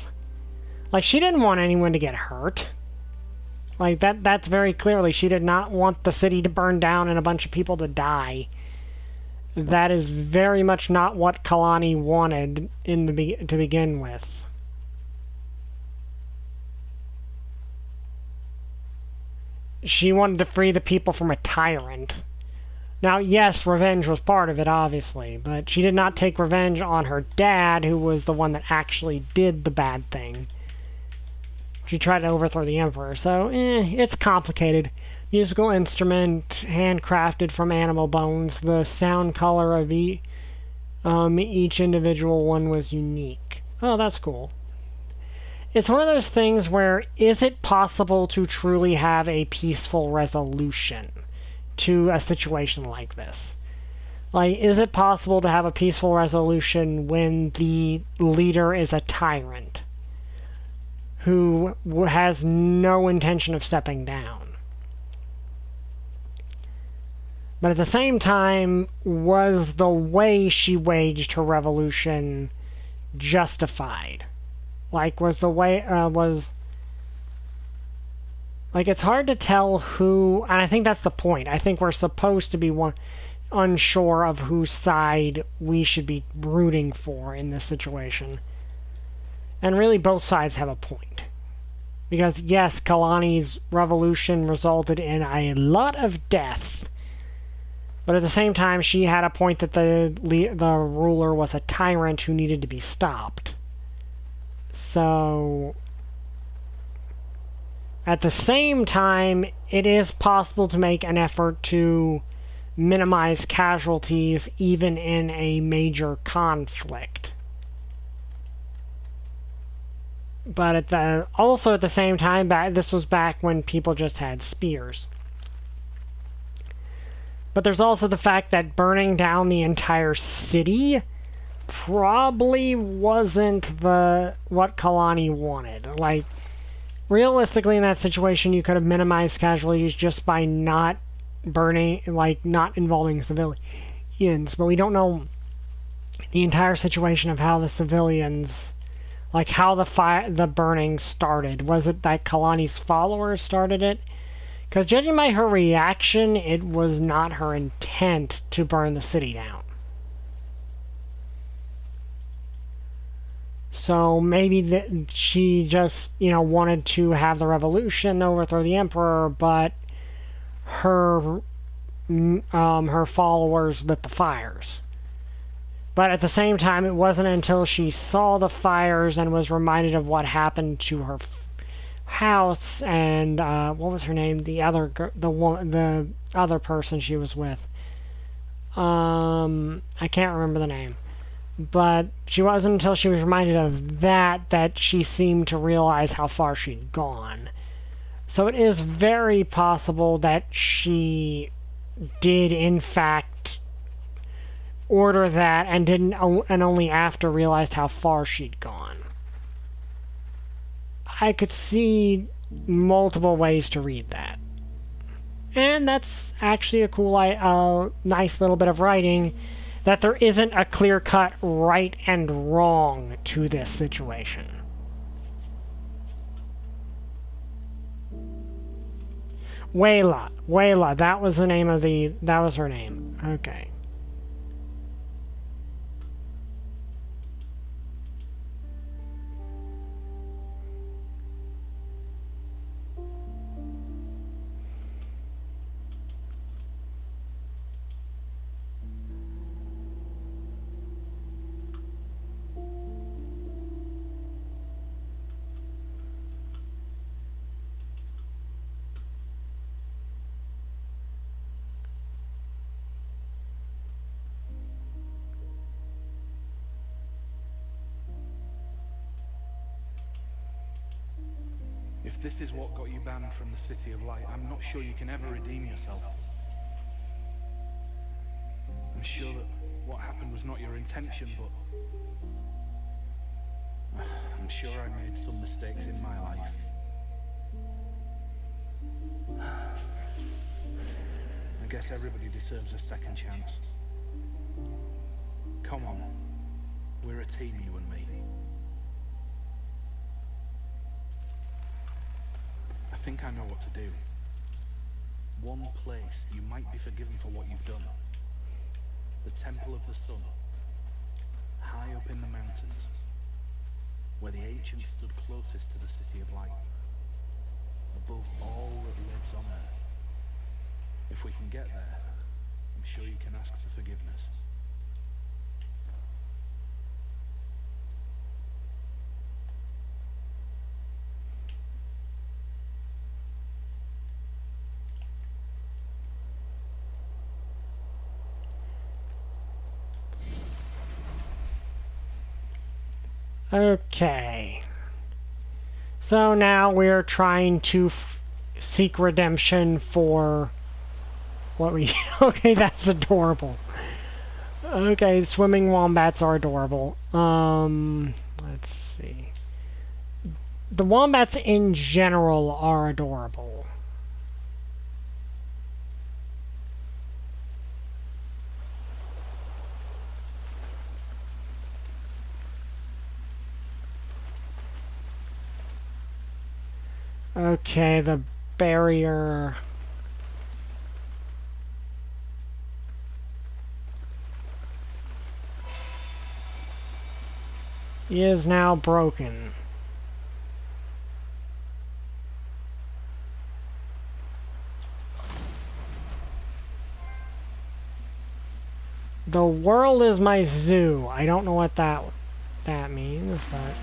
Like, she didn't want anyone to get hurt. Like, that's very clearly, she did not want the city to burn down and a bunch of people to die. That is very much not what Kalani wanted to begin with. She wanted to free the people from a tyrant. Now, yes, revenge was part of it, obviously, but she did not take revenge on her dad, who was the one that actually did the bad thing. She tried to overthrow the Emperor, so, it's complicated. Musical instrument, handcrafted from animal bones. The sound color of each individual one was unique. Oh, that's cool. It's one of those things where, is it possible to truly have a peaceful resolution to a situation like this? Like, is it possible to have a peaceful resolution when the leader is a tyrant who has no intention of stepping down? But at the same time, was the way she waged her revolution justified? Like, was the way, like, it's hard to tell who, and I think that's the point. I think we're supposed to be unsure of whose side we should be rooting for in this situation. And really, both sides have a point. Because, yes, Kalani's revolution resulted in a lot of death. But at the same time, she had a point that the ruler was a tyrant who needed to be stopped. So, at the same time, it is possible to make an effort to minimize casualties even in a major conflict. But also at the same time, this was back when people just had spears. But there's also the fact that burning down the entire city probably wasn't what Kalani wanted. Like, realistically in that situation, you could have minimized casualties just by not burning, like, not involving civilians. But we don't know the entire situation of how the civilians, like, how the burning started. Was it that Kalani's followers started it? Because judging by her reaction, it was not her intent to burn the city down. So maybe she just, wanted to have the revolution, overthrow the Emperor, but her followers lit the fires. But at the same time, it wasn't until she saw the fires and was reminded of what happened to her house and what was her name? The other person she was with. I can't remember the name. But she wasn't until she was reminded of that she seemed to realize how far she'd gone. So it is very possible that she did in fact order that and didn't, and only after realized how far she'd gone. I could see multiple ways to read that. And that's actually a cool, nice little bit of writing, that there isn't a clear-cut right and wrong to this situation. Wayla, that was the name of that was her name. Okay. If this is what got you banned from the City of Light, I'm not sure you can ever redeem yourself. I'm sure that what happened was not your intention, but I'm sure I made some mistakes in my life. I guess everybody deserves a second chance. Come on, we're a team, you and me. I think I know what to do. One place you might be forgiven for what you've done. The Temple of the Sun. High up in the mountains. Where the ancients stood closest to the City of Light. Above all that lives on Earth. If we can get there, I'm sure you can ask for forgiveness. Okay. So now we're trying to seek redemption for what we... Okay, that's adorable. Okay, swimming wombats are adorable. Let's see. The wombats in general are adorable. Okay, the barrier is now broken. The world is my zoo. I don't know what that means, but...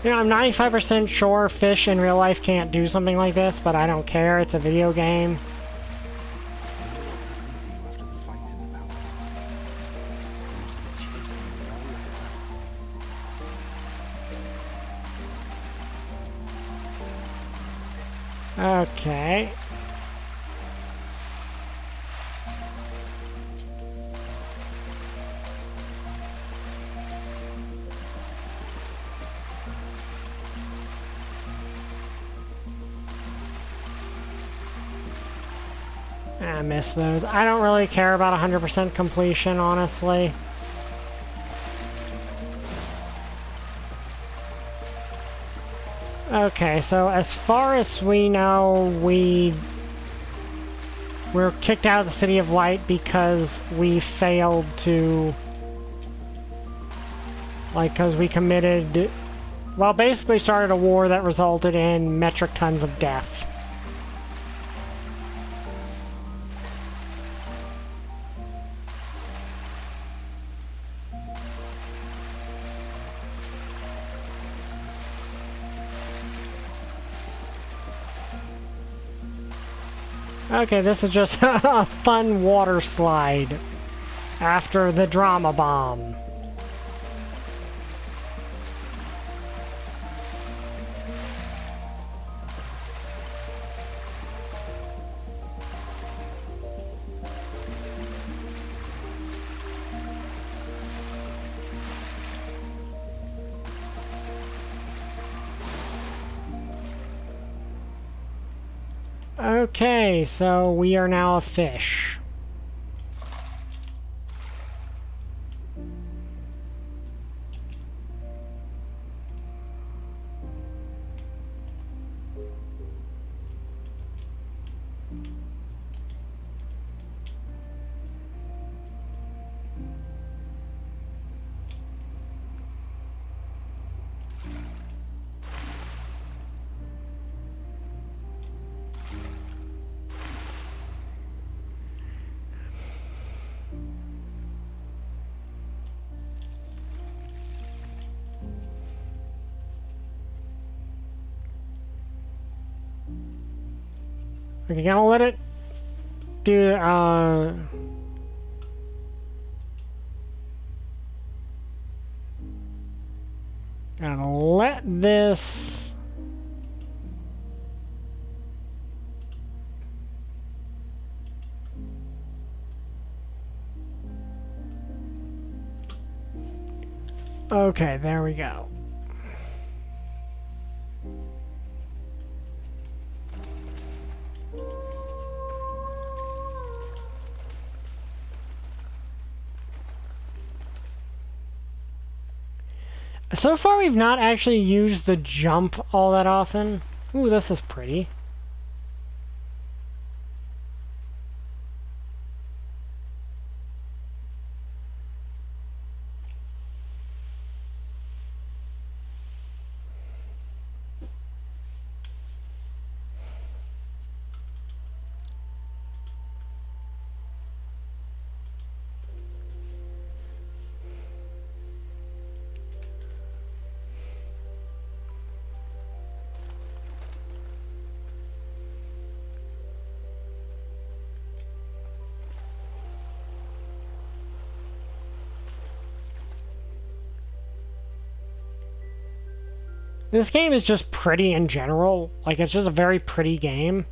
You know, I'm 95% sure fish in real life can't do something like this, but I don't care. It's a video game. Okay. I miss those. I don't really care about 100% completion, honestly. Okay, so as far as we know, we're kicked out of the City of Light because we failed to... Like, because we committed... Well, basically started a war that resulted in metric tons of death. Okay, this is just a fun water slide after the drama bomb. Okay, so we are now a fish. We're gonna let it do, gonna let this... Okay, there we go. So far, we've not actually used the jump all that often. Ooh, this is pretty. This game is just pretty in general. Like, it's just a very pretty game.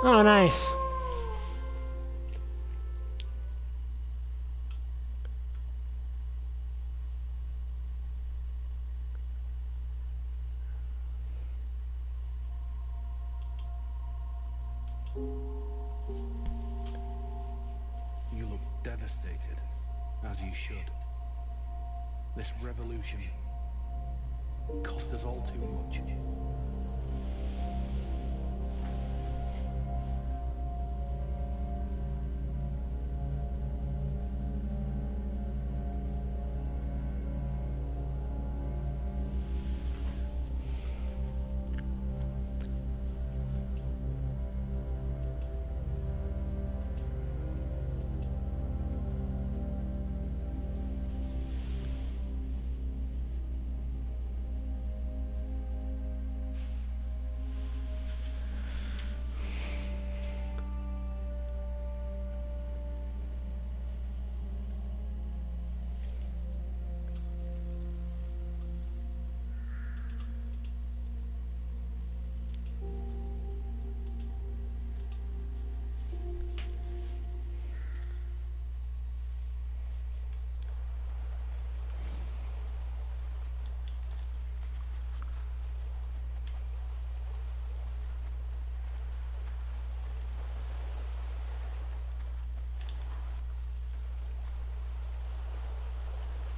Oh, nice. You look devastated, as you should. This revolution cost us all too much.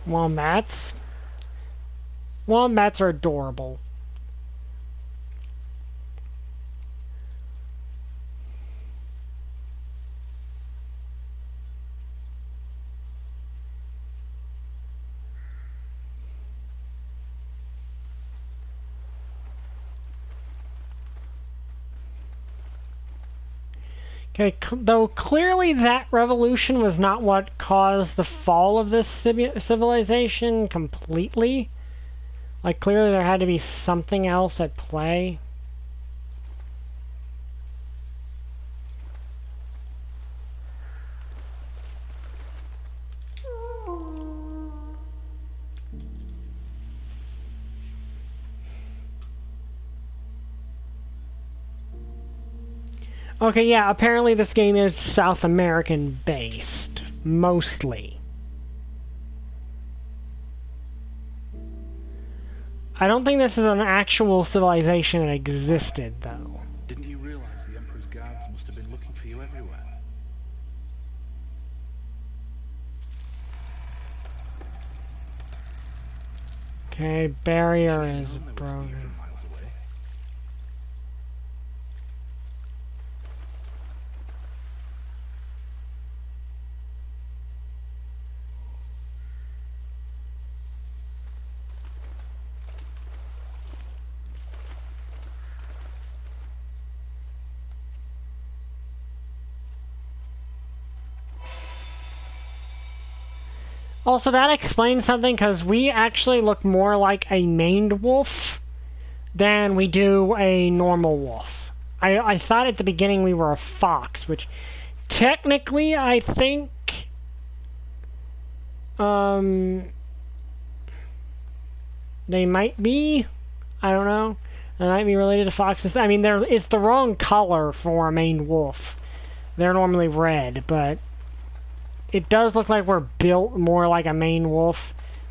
Wombats. Wombats are adorable. Okay, though clearly that revolution was not what caused the fall of this civilization completely. Like, clearly there had to be something else at play. Okay, yeah, apparently this game is South American based, mostly. I don't think this is an actual civilization that existed, though. Didn't you realize the Emperor's guards must have been looking for you everywhere? Okay, barrier is broken. Also, that explains something, because we actually look more like a maned wolf than we do a normal wolf. I thought at the beginning we were a fox, which technically I think they might be. I don't know. They might be related to foxes. I mean, it's the wrong color for a maned wolf. They're normally red, but it does look like we're built more like a maned wolf,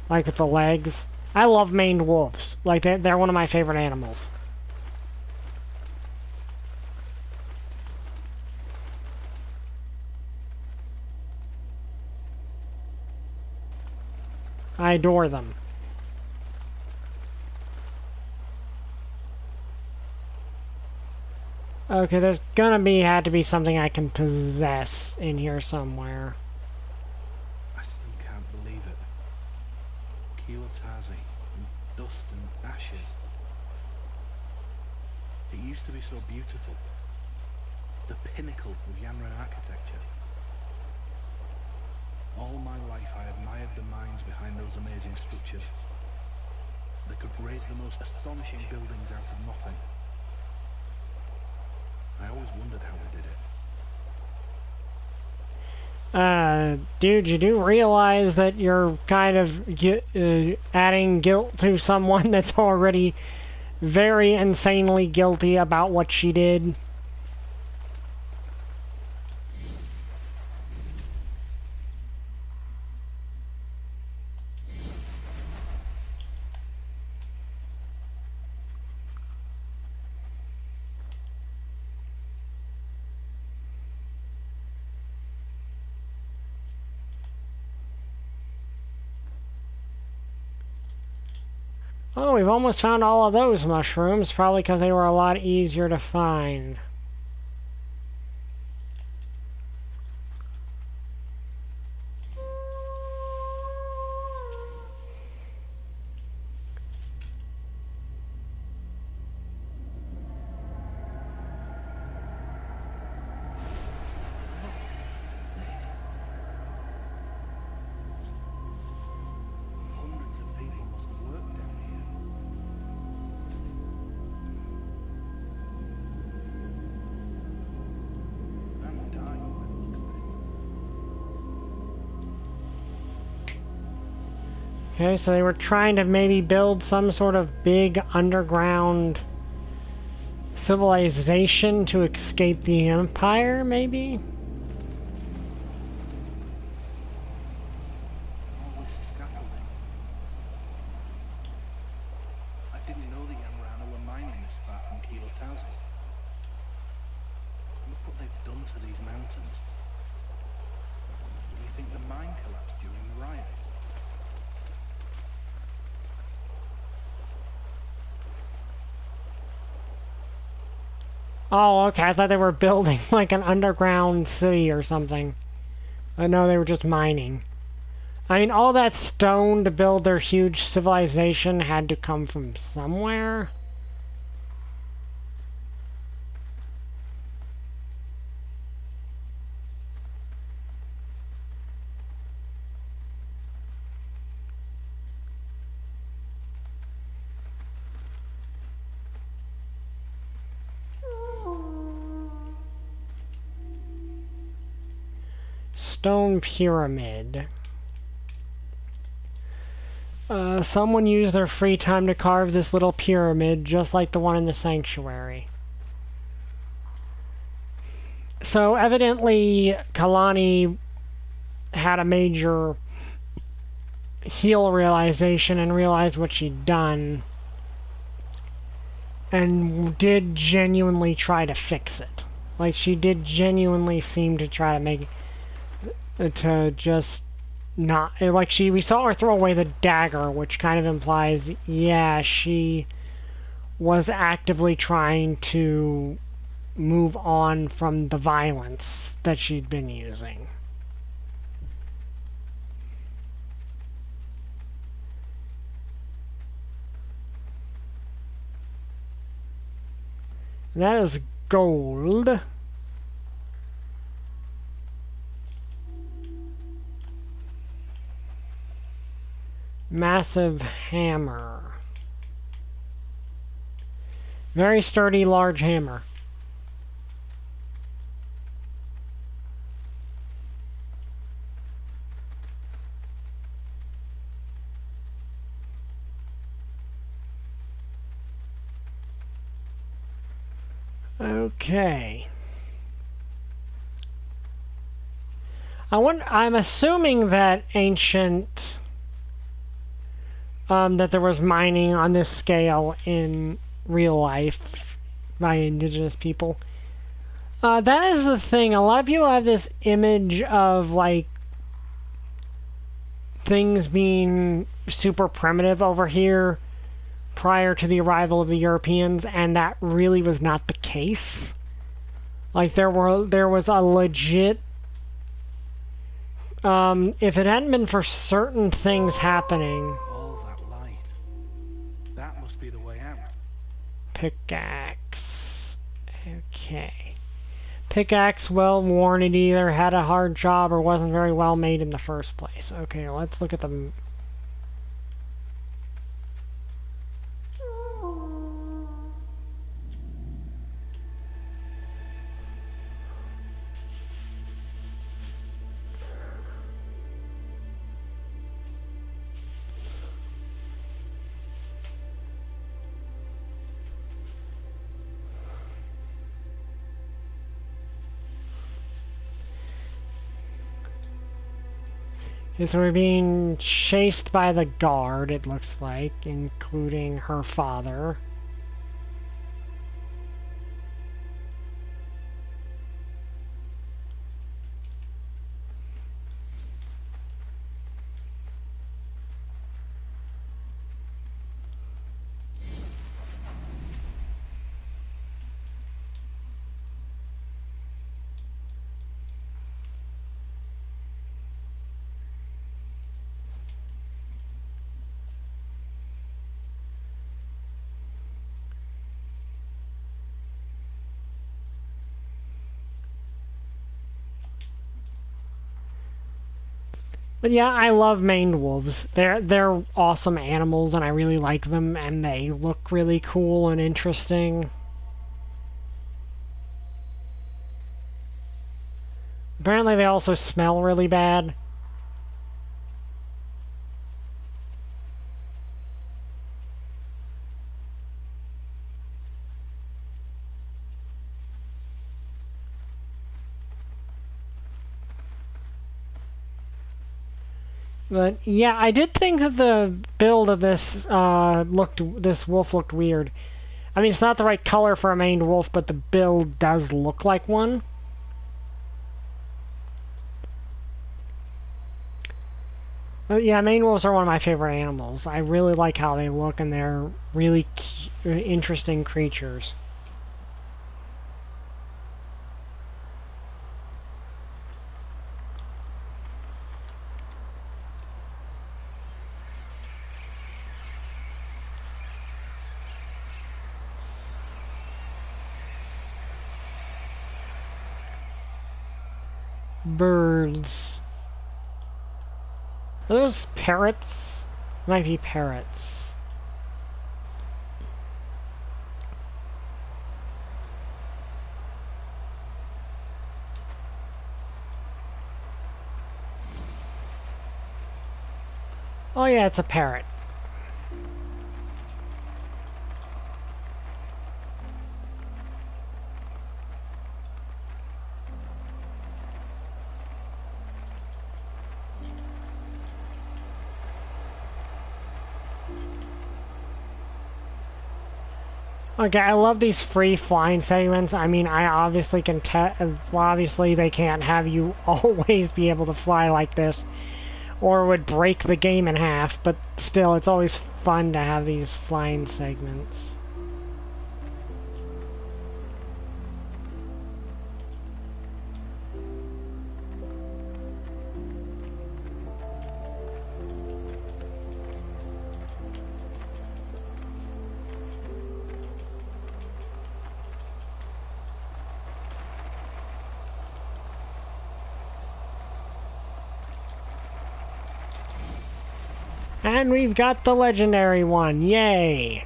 like with the legs. I love maned wolves. Like, they're one of my favorite animals. I adore them. Okay, there's had to be something I can possess in here somewhere. I still can't believe it. Kilotazi, and dust and ashes. It used to be so beautiful. The pinnacle of Yanran architecture. All my life I admired the minds behind those amazing structures. They could raise the most astonishing buildings out of nothing. I always wondered how they did it. Dude, you do realize that you're kind of adding guilt to someone that's already very insanely guilty about what she did? Oh, we've almost found all of those mushrooms, probably because they were a lot easier to find. Okay, so they were trying to maybe build some sort of big underground civilization to escape the Empire, maybe? I didn't know the Yanran were mining this far from Kilotazi. Look what they've done to these mountains. Do you think the mine collapsed during the riot? Oh, okay, I thought they were building like an underground city or something. But no, they were just mining. I mean, all that stone to build their huge civilization had to come from somewhere. stone pyramid. Someone used their free time to carve this little pyramid, just like the one in the sanctuary. So evidently, Kalani had a major heel realization and realized what she'd done, and did genuinely try to fix it. Like, she did genuinely seem to try to make to just not, like, we saw her throw away the dagger, which kind of implies, yeah, she was actively trying to move on from the violence that she'd been using. That is gold. Massive hammer. Very sturdy, large hammer. Okay. I'm assuming that that there was mining on this scale in real life by indigenous people. That is the thing. A lot of people have this image of, like, things being super primitive over here prior to the arrival of the Europeans, and that really was not the case. Like, there was a legit, if it hadn't been for certain things happening. All that light. That must be the way out. Pickaxe. Okay. Pickaxe, well worn, it either had a hard job or wasn't very well made in the first place. Okay, let's look at the... So we're being chased by the guard, it looks like, including her father. But yeah, I love maned wolves. They're awesome animals, and I really like them, and they look really cool and interesting. Apparently they also smell really bad. But yeah, I did think that the build of this wolf looked weird. I mean, it's not the right color for a maned wolf, but the build does look like one. But yeah, maned wolves are one of my favorite animals. I really like how they look, and they're really interesting creatures. Birds. Are those parrots? Might be parrots. Oh yeah, it's a parrot. Okay, I love these free flying segments. I mean, I obviously can obviously they can't have you always be able to fly like this, or it would break the game in half, but still, it's always fun to have these flying segments. And we've got the legendary one, yay!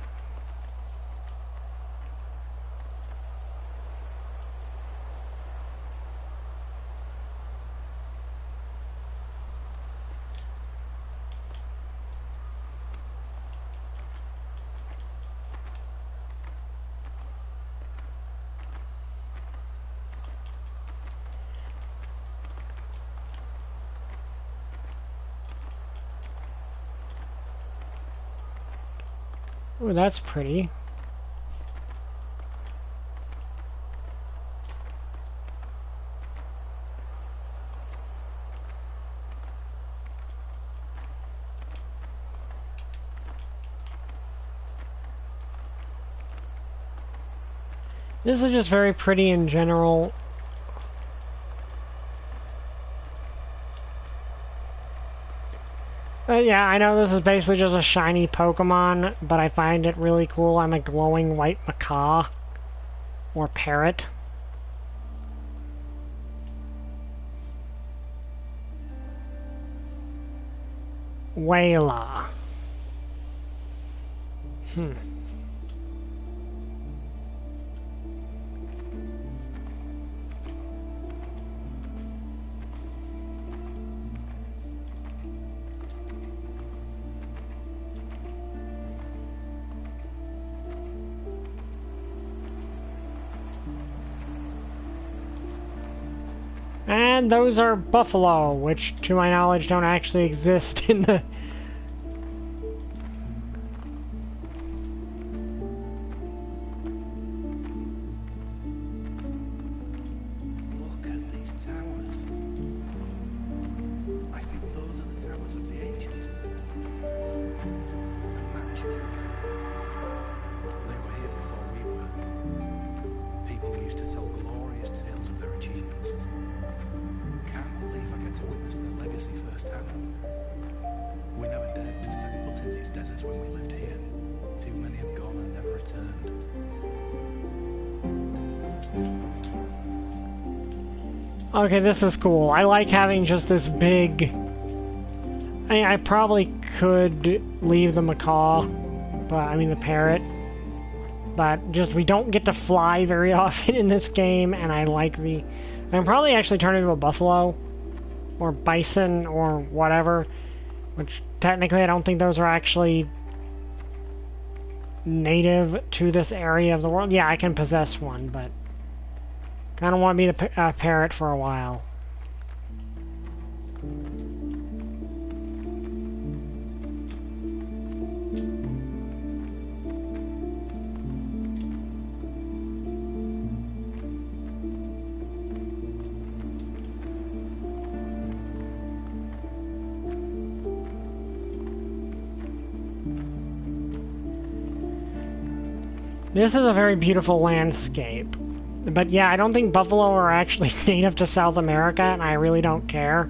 Ooh, that's pretty. This is just very pretty in general. Yeah, I know this is basically just a shiny Pokemon, but I find it really cool. I'm a glowing white macaw. Or parrot. Wayla. And those are buffalo, which, to my knowledge, don't actually exist in the... Look at these towers. I think those are the towers of the ancients. The magic. They were here before we were. People used to tell glorious tales of their achievements. Can't believe I get to witness their legacy firsthand. We never dared to set foot in these deserts when we lived here. Too many have gone and never returned. Okay, this is cool. I like having just this big... I mean, I probably could leave the macaw, but I mean the parrot. But just, we don't get to fly very often in this game, and I like the... I can probably actually turn into a buffalo, or bison, or whatever, which technically I don't think those are actually native to this area of the world. Yeah, I can possess one, but kind of want to be the parrot for a while. This is a very beautiful landscape. But yeah, I don't think buffalo are actually native to South America, and I really don't care.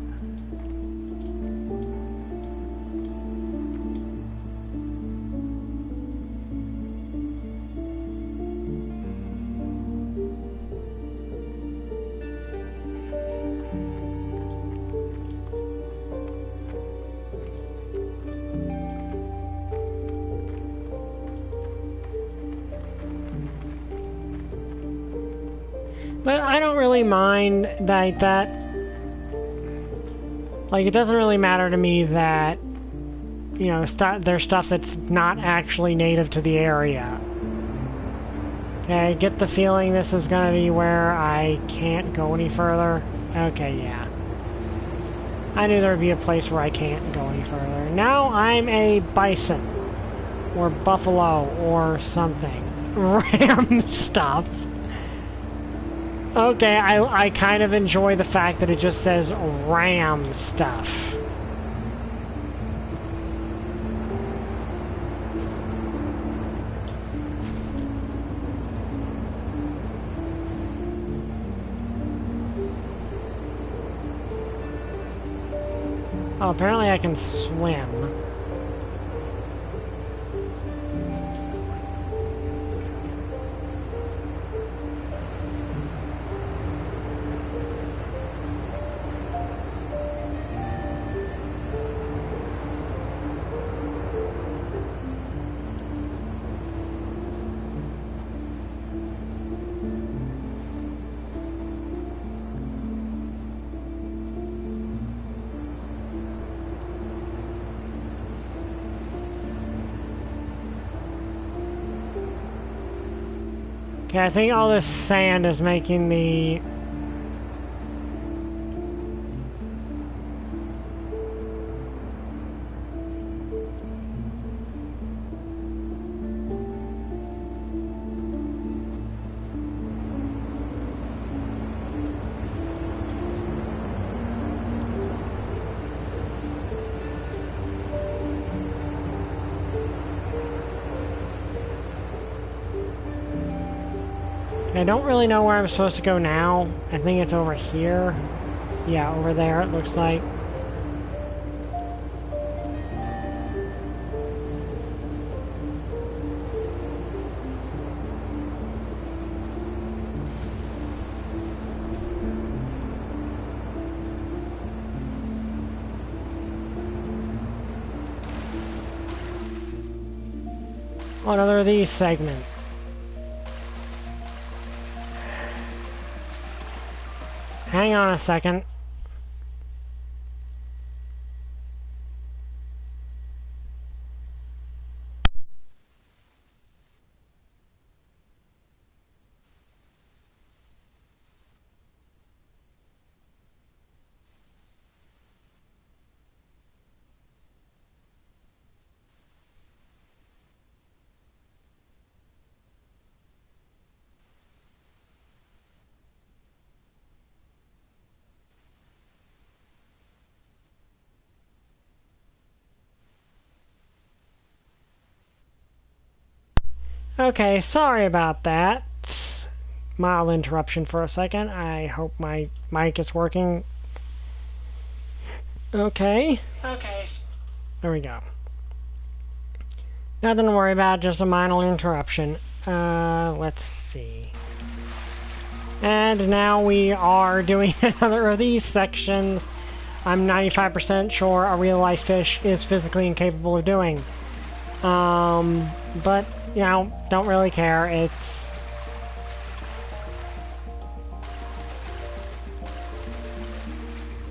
But I don't really mind that. Like, it doesn't really matter to me that you know, there's stuff that's not actually native to the area. Okay, I get the feeling this is gonna be where I can't go any further. Okay, yeah. I knew there would be a place where I can't go any further. Now I'm a bison. Or buffalo, or something. Ram stuff. Okay, I kind of enjoy the fact that it just says ram stuff. Oh, apparently I can swim. Okay, I think all this sand is making the... I don't really know where I'm supposed to go now. I think it's over here. Yeah, over there it looks like. Oh, another of these segments. Hang on a second. Okay, sorry about that. Mild interruption for a second. I hope my mic is working. Okay. Okay. There we go. Nothing to worry about, just a mild interruption. Let's see. And now we are doing another of these sections I'm 95% sure a real-life fish is physically incapable of doing. But, you know, don't really care.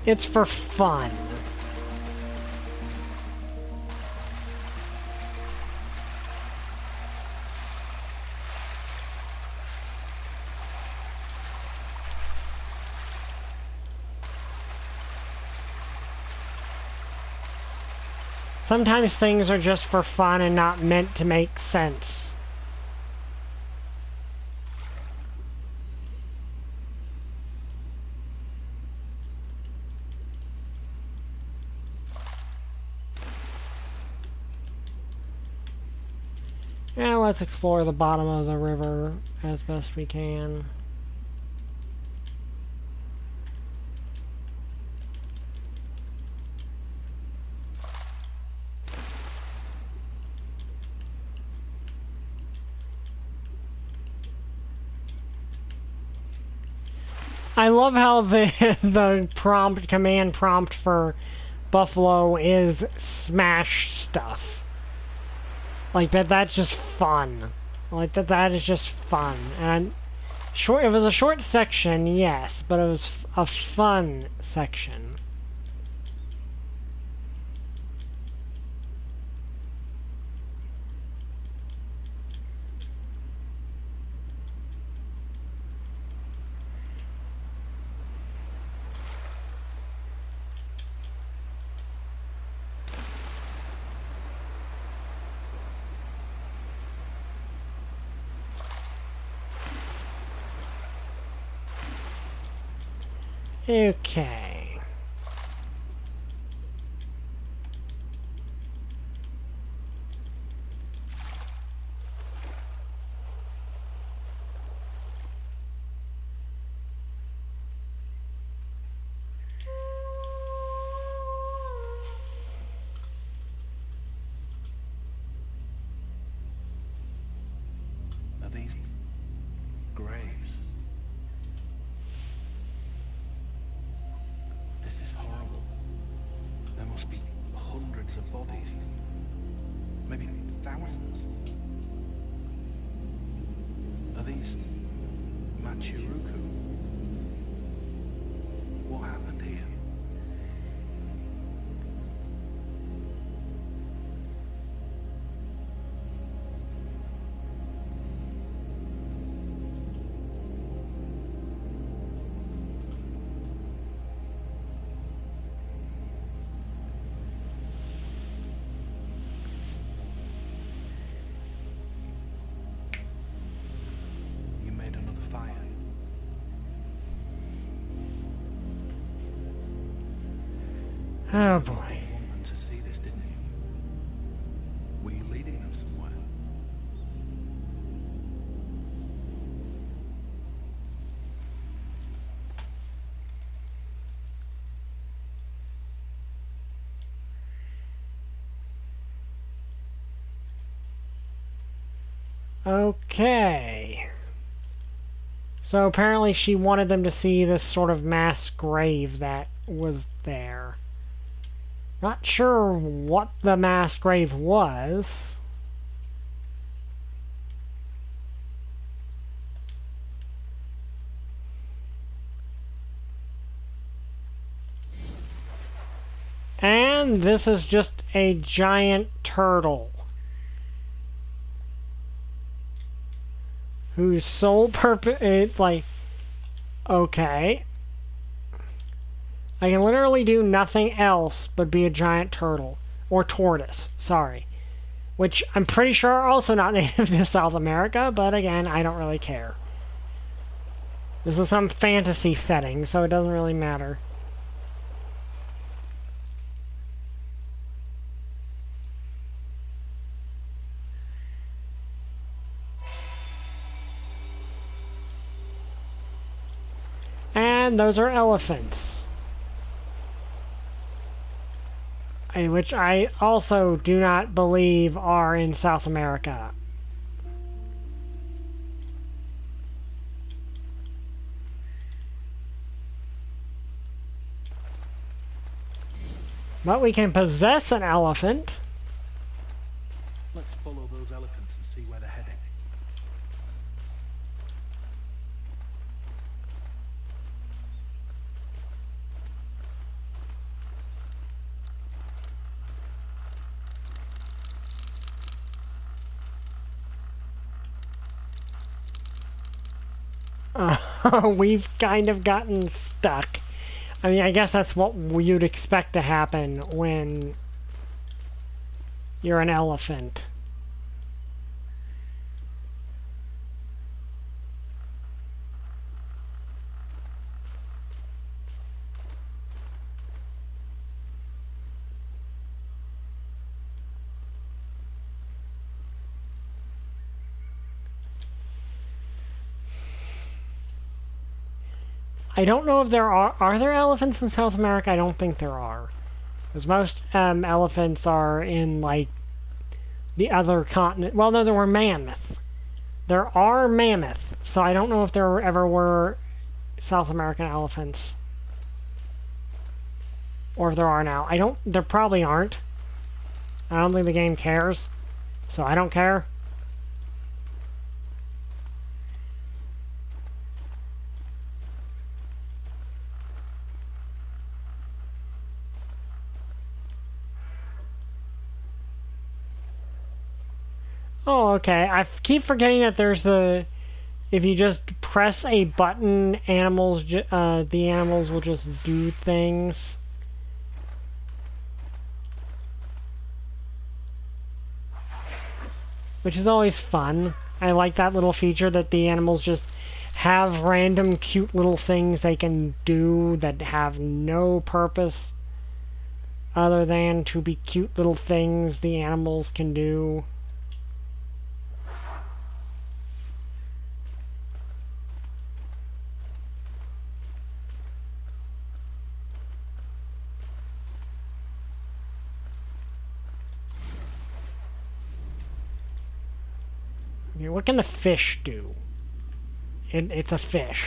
It's for fun. Sometimes things are just for fun and not meant to make sense. Now let's explore the bottom of the river as best we can. I love how the command prompt for Buffalo is smash stuff. Like that's just fun. Like that is just fun. And short. It was a short section, yes, but it was a fun section. Okay. Are these graves? This is horrible. There must be hundreds of bodies. Maybe thousands. Are these Machiruku? What happened here? You made another fire. Oh boy. You didn't want them to see this, didn't you? Were you leading them somewhere? Okay. So apparently she wanted them to see this sort of mass grave that was there. Not sure what the mass grave was. And this is just a giant turtle whose sole purpose is like, okay, I can literally do nothing else but be a giant turtle or tortoise, sorry, which I'm pretty sure are also not native to South America, but again, I don't really care. This is some fantasy setting, so it doesn't really matter. And those are elephants. Which I also do not believe are in South America. But we can possess an elephant. Let's follow those elephants and see where they're heading. We've kind of gotten stuck. I mean, I guess that's what you'd expect to happen when you're an elephant. I don't know if there are there elephants in South America? I don't think there are. Because most elephants are in, like, the other continent. Well, no, there were mammoths. There are mammoths, so I don't know if there ever were South American elephants. Or if there are now. There probably aren't. I don't think the game cares. So I don't care. Oh, okay. I keep forgetting that there's the... If you just press a button, the animals will just do things. Which is always fun. I like that little feature that the animals just have random cute little things they can do that have no purpose other than to be cute little things the animals can do. Okay, what can the fish do? It's a fish.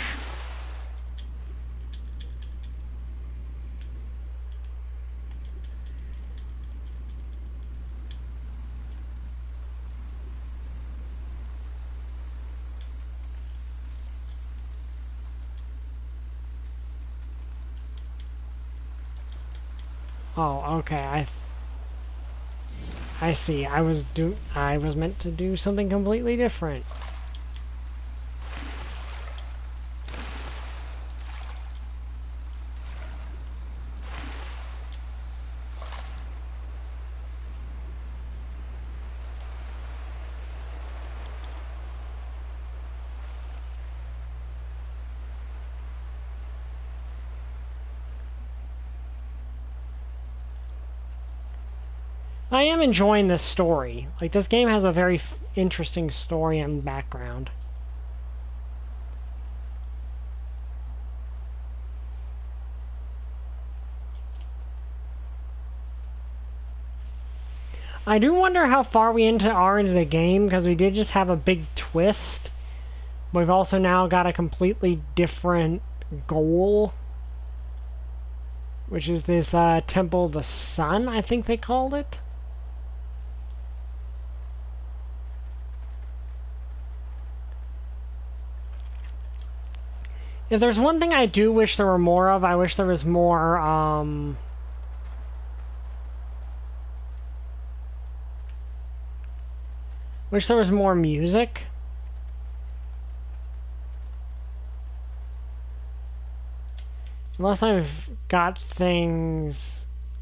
Oh, okay. I see. I was meant to do something completely different. I am enjoying this story. Like, this game has a very interesting story and background. I do wonder how far we are into the game, because we did just have a big twist. We've also now got a completely different goal, which is this Temple of the Sun, I think they called it. If there's one thing I do wish there were more of, I wish there was more, wish there was more music. Unless I've got things,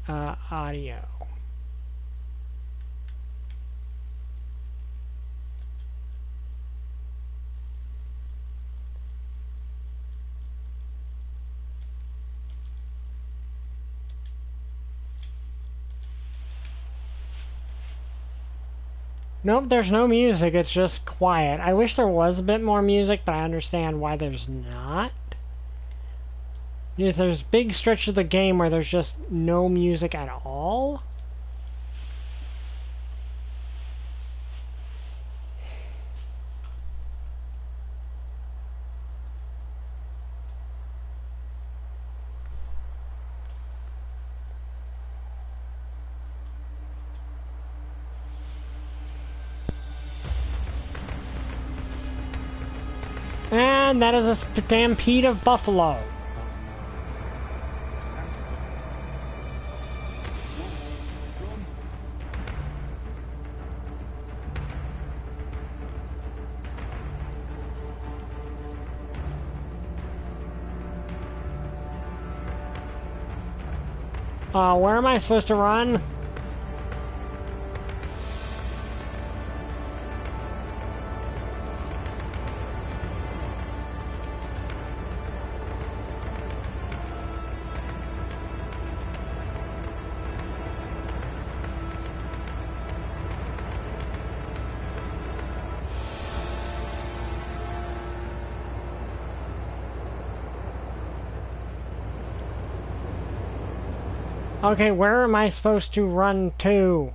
audio. Nope, there's no music, it's just quiet. I wish there was a bit more music, but I understand why there's not. Because there's big stretches of the game where there's just no music at all. And that is a stampede of buffalo. Where am I supposed to run? Okay, where am I supposed to run to?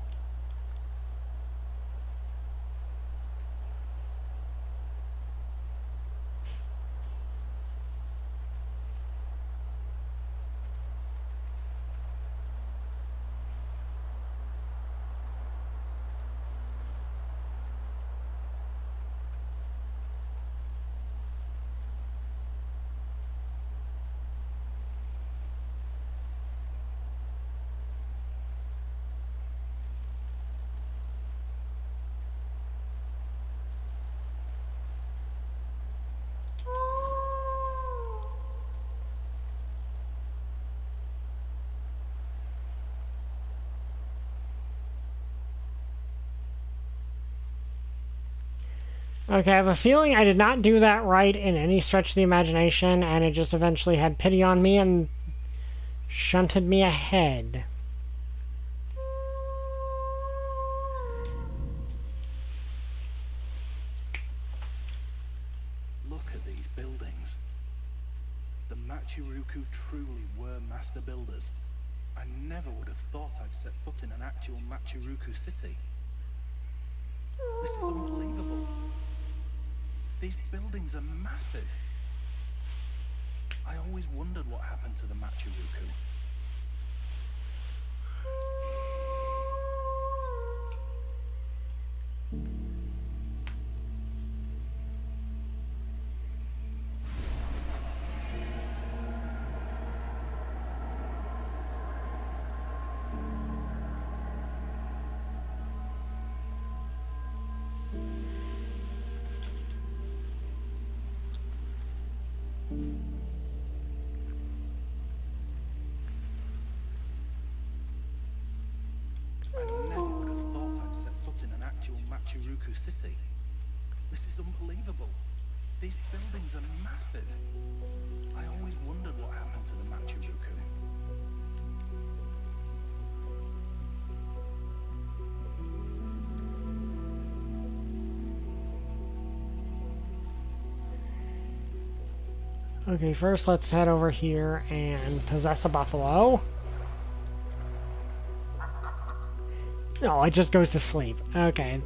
Okay, I have a feeling I did not do that right in any stretch of the imagination, and it just eventually had pity on me and shunted me ahead. Look at these buildings. The Machiruku truly were master builders. I never would have thought I'd set foot in an actual Machiruku city. This is unbelievable. These buildings are massive. I always wondered what happened to the Machiruku. Machiruku city. This is unbelievable. These buildings are massive. I always wondered what happened to the Machiruku. Okay, first let's head over here and possess a buffalo. No, it just goes to sleep. Okay.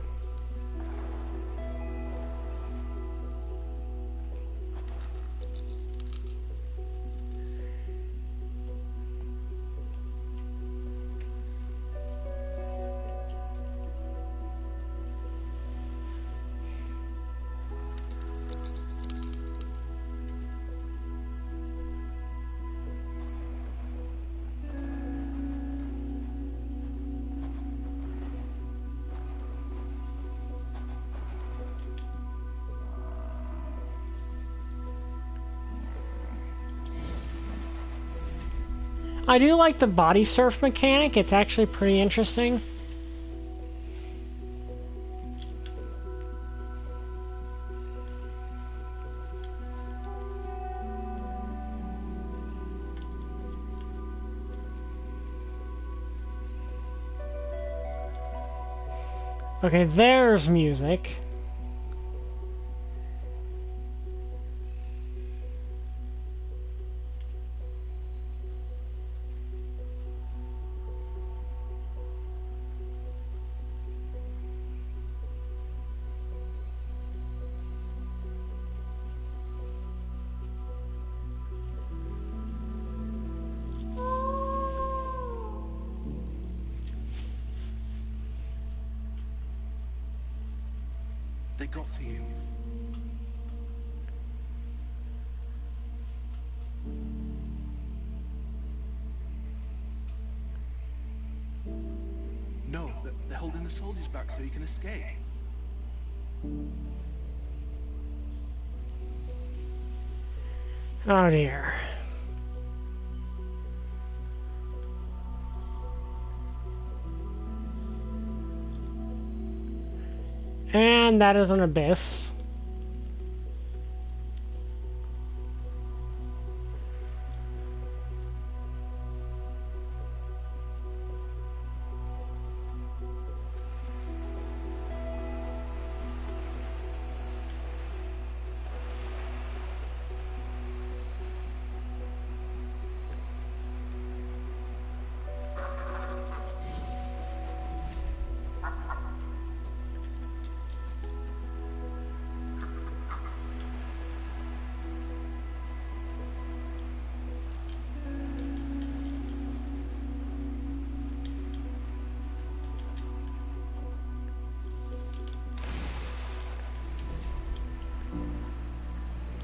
I do like the body surf mechanic. It's actually pretty interesting. Okay, there's music. They got to you. No, they're holding the soldiers back so you can escape. Oh dear. And that is an abyss.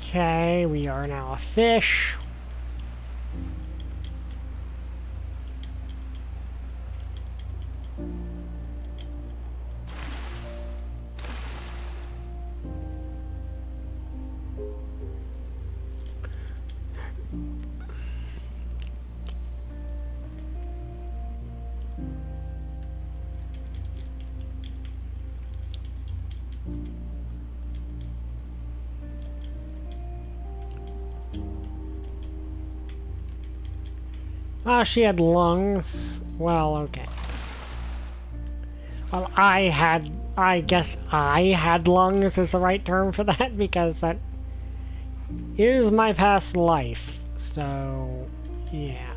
Okay, we are now a fish. Ah, she had lungs. Well, okay. Well, I guess I had lungs is the right term for that, because that is my past life. So, yeah.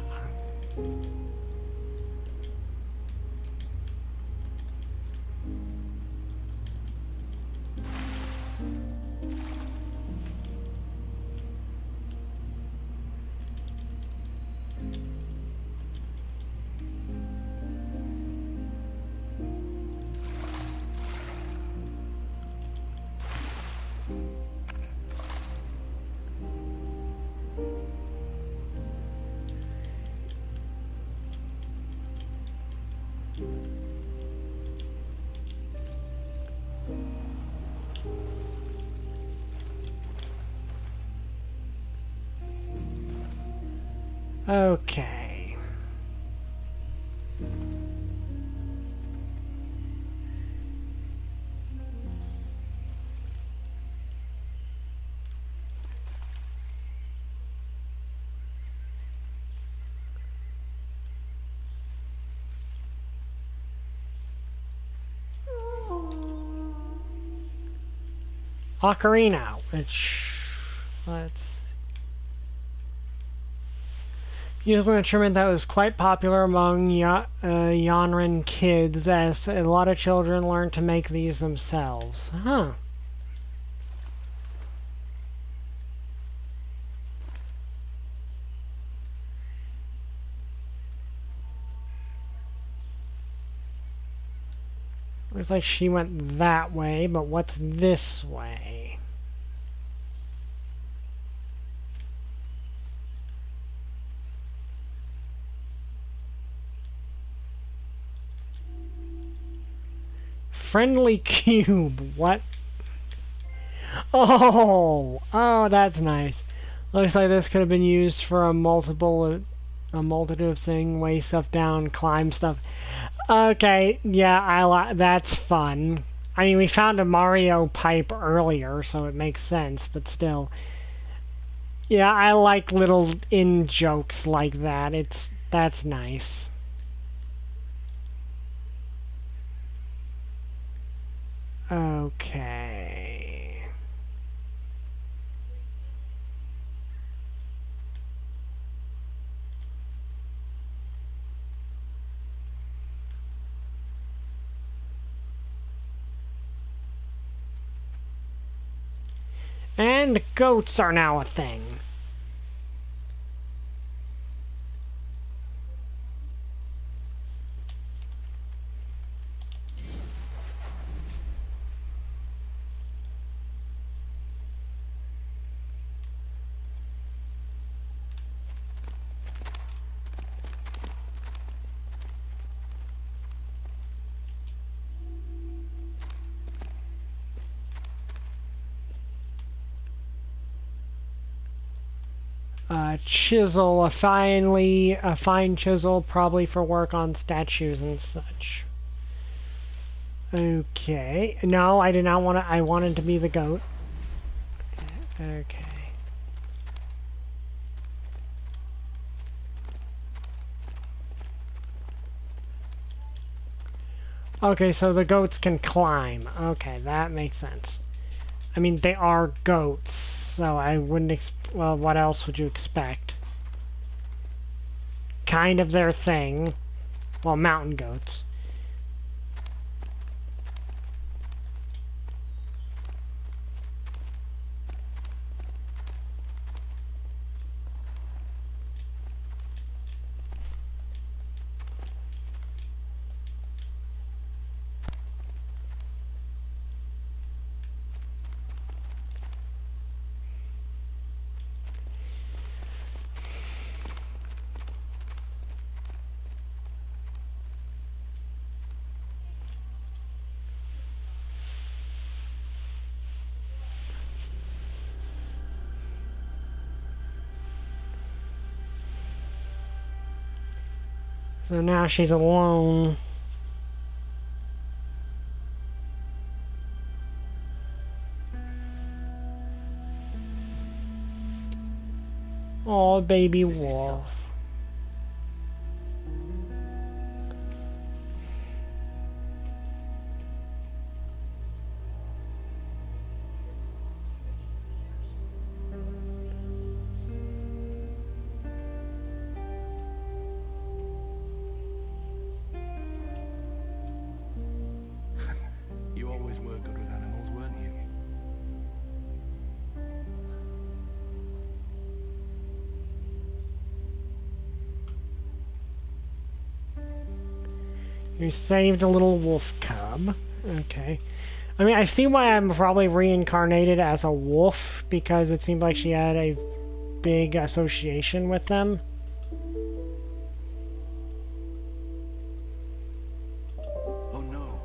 Okay. Ocarina, which, let's... Musical instrument that was quite popular among Yanran kids, as a lot of children learned to make these themselves. Huh. Looks like she went that way, but what's this way? Friendly cube, what? Oh, that's nice. Looks like this could have been used for a multitude of things, weigh stuff down, climb stuff. Okay, yeah, that's fun. I mean, we found a Mario pipe earlier, so it makes sense, but still. Yeah, I like little in-jokes like that. That's nice. Okay. And goats are now a thing. Chisel, a fine chisel, probably for work on statues and such. Okay. No, I did not want to. I wanted to be the goat. Okay. Okay, so the goats can climb. Okay, that makes sense. I mean, they are goats, so I wouldn't well, what else would you expect? Kind of their thing. Well, mountain goats. So now she's alone. Oh, baby wolf. always were good with animals, weren't you? You saved a little wolf cub. Okay. I mean, I see why I'm probably reincarnated as a wolf, because it seemed like she had a big association with them. Oh no.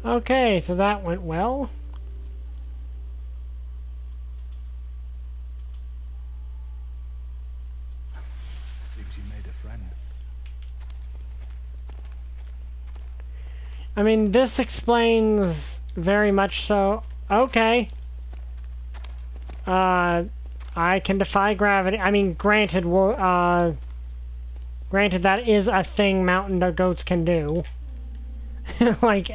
Okay, so that went well. Seems you made a friend. I mean, this explains very much so. Okay. I can defy gravity. I mean, granted, granted that is a thing mountain goats can do. like,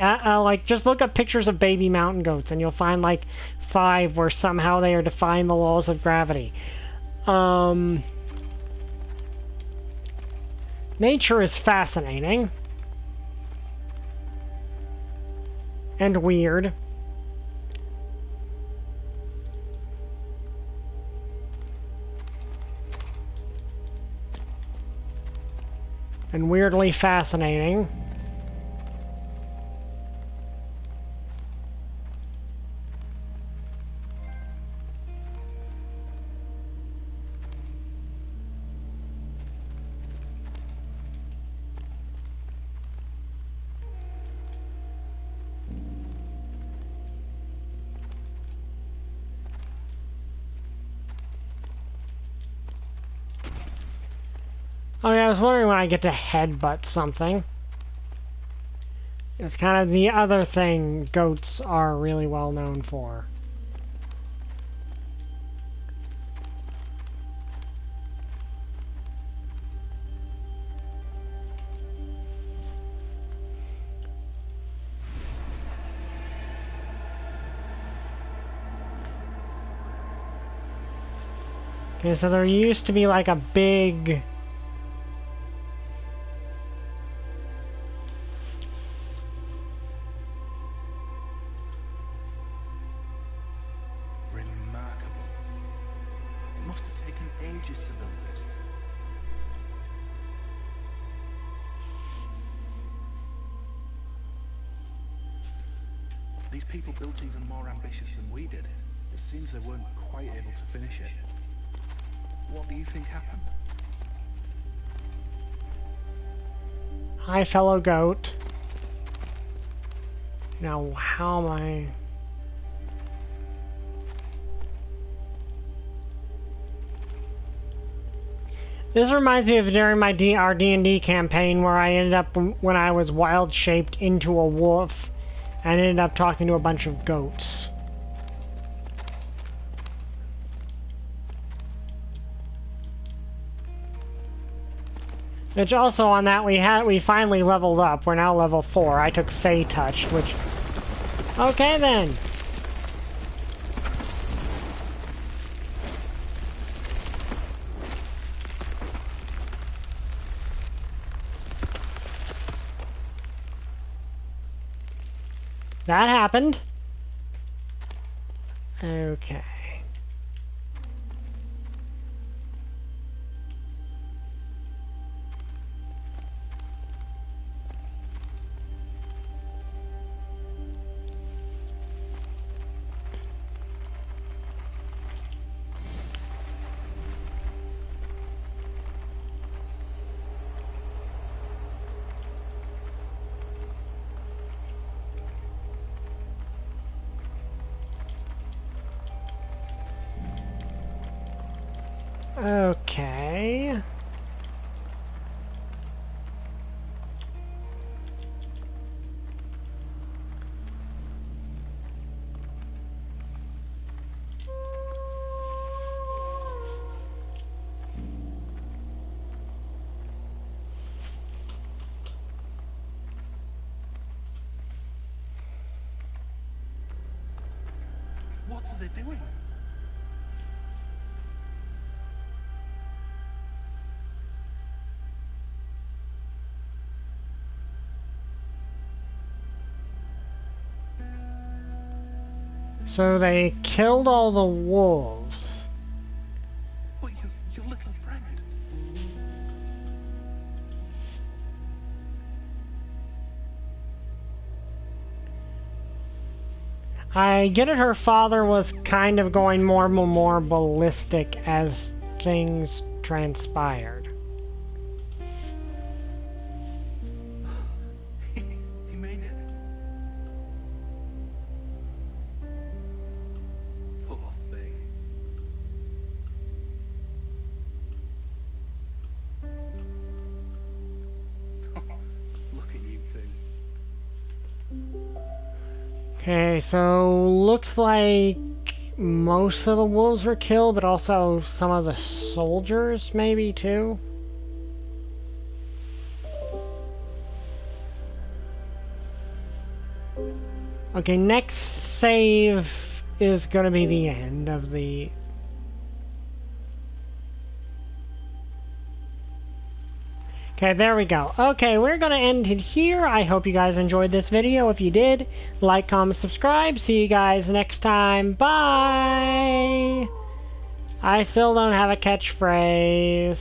just look up pictures of baby mountain goats, and you'll find like 5 where somehow they are defying the laws of gravity. Nature is fascinating. And weird. And weirdly fascinating. Oh yeah, I was wondering when I get to headbutt something. It's kind of the other thing goats are really well known for. Okay, so there used to be like a big... These people built even more ambitious than we did. It seems they weren't quite able to finish it. What do you think happened? Hi, fellow goat. Now, how am I... This reminds me of during my our D&D campaign where I ended up, when I was wild-shaped into a wolf, and ended up talking to a bunch of goats. Which also on that we finally leveled up. We're now level 4. I took Fey Touch, which... Okay then! That happened. Okay. Okay. What are they doing? So they killed all the wolves. But your little friend. I get it, her father was kind of going more and more ballistic as things transpired. He made it. Poor thing. Look at you two. Okay, so looks like most of the wolves were killed, but also some of the soldiers maybe too. Okay, next save is gonna be the end of the... Okay, there we go. Okay, we're going to end it here. I hope you guys enjoyed this video. If you did, like, comment, subscribe. See you guys next time. Bye! I still don't have a catchphrase.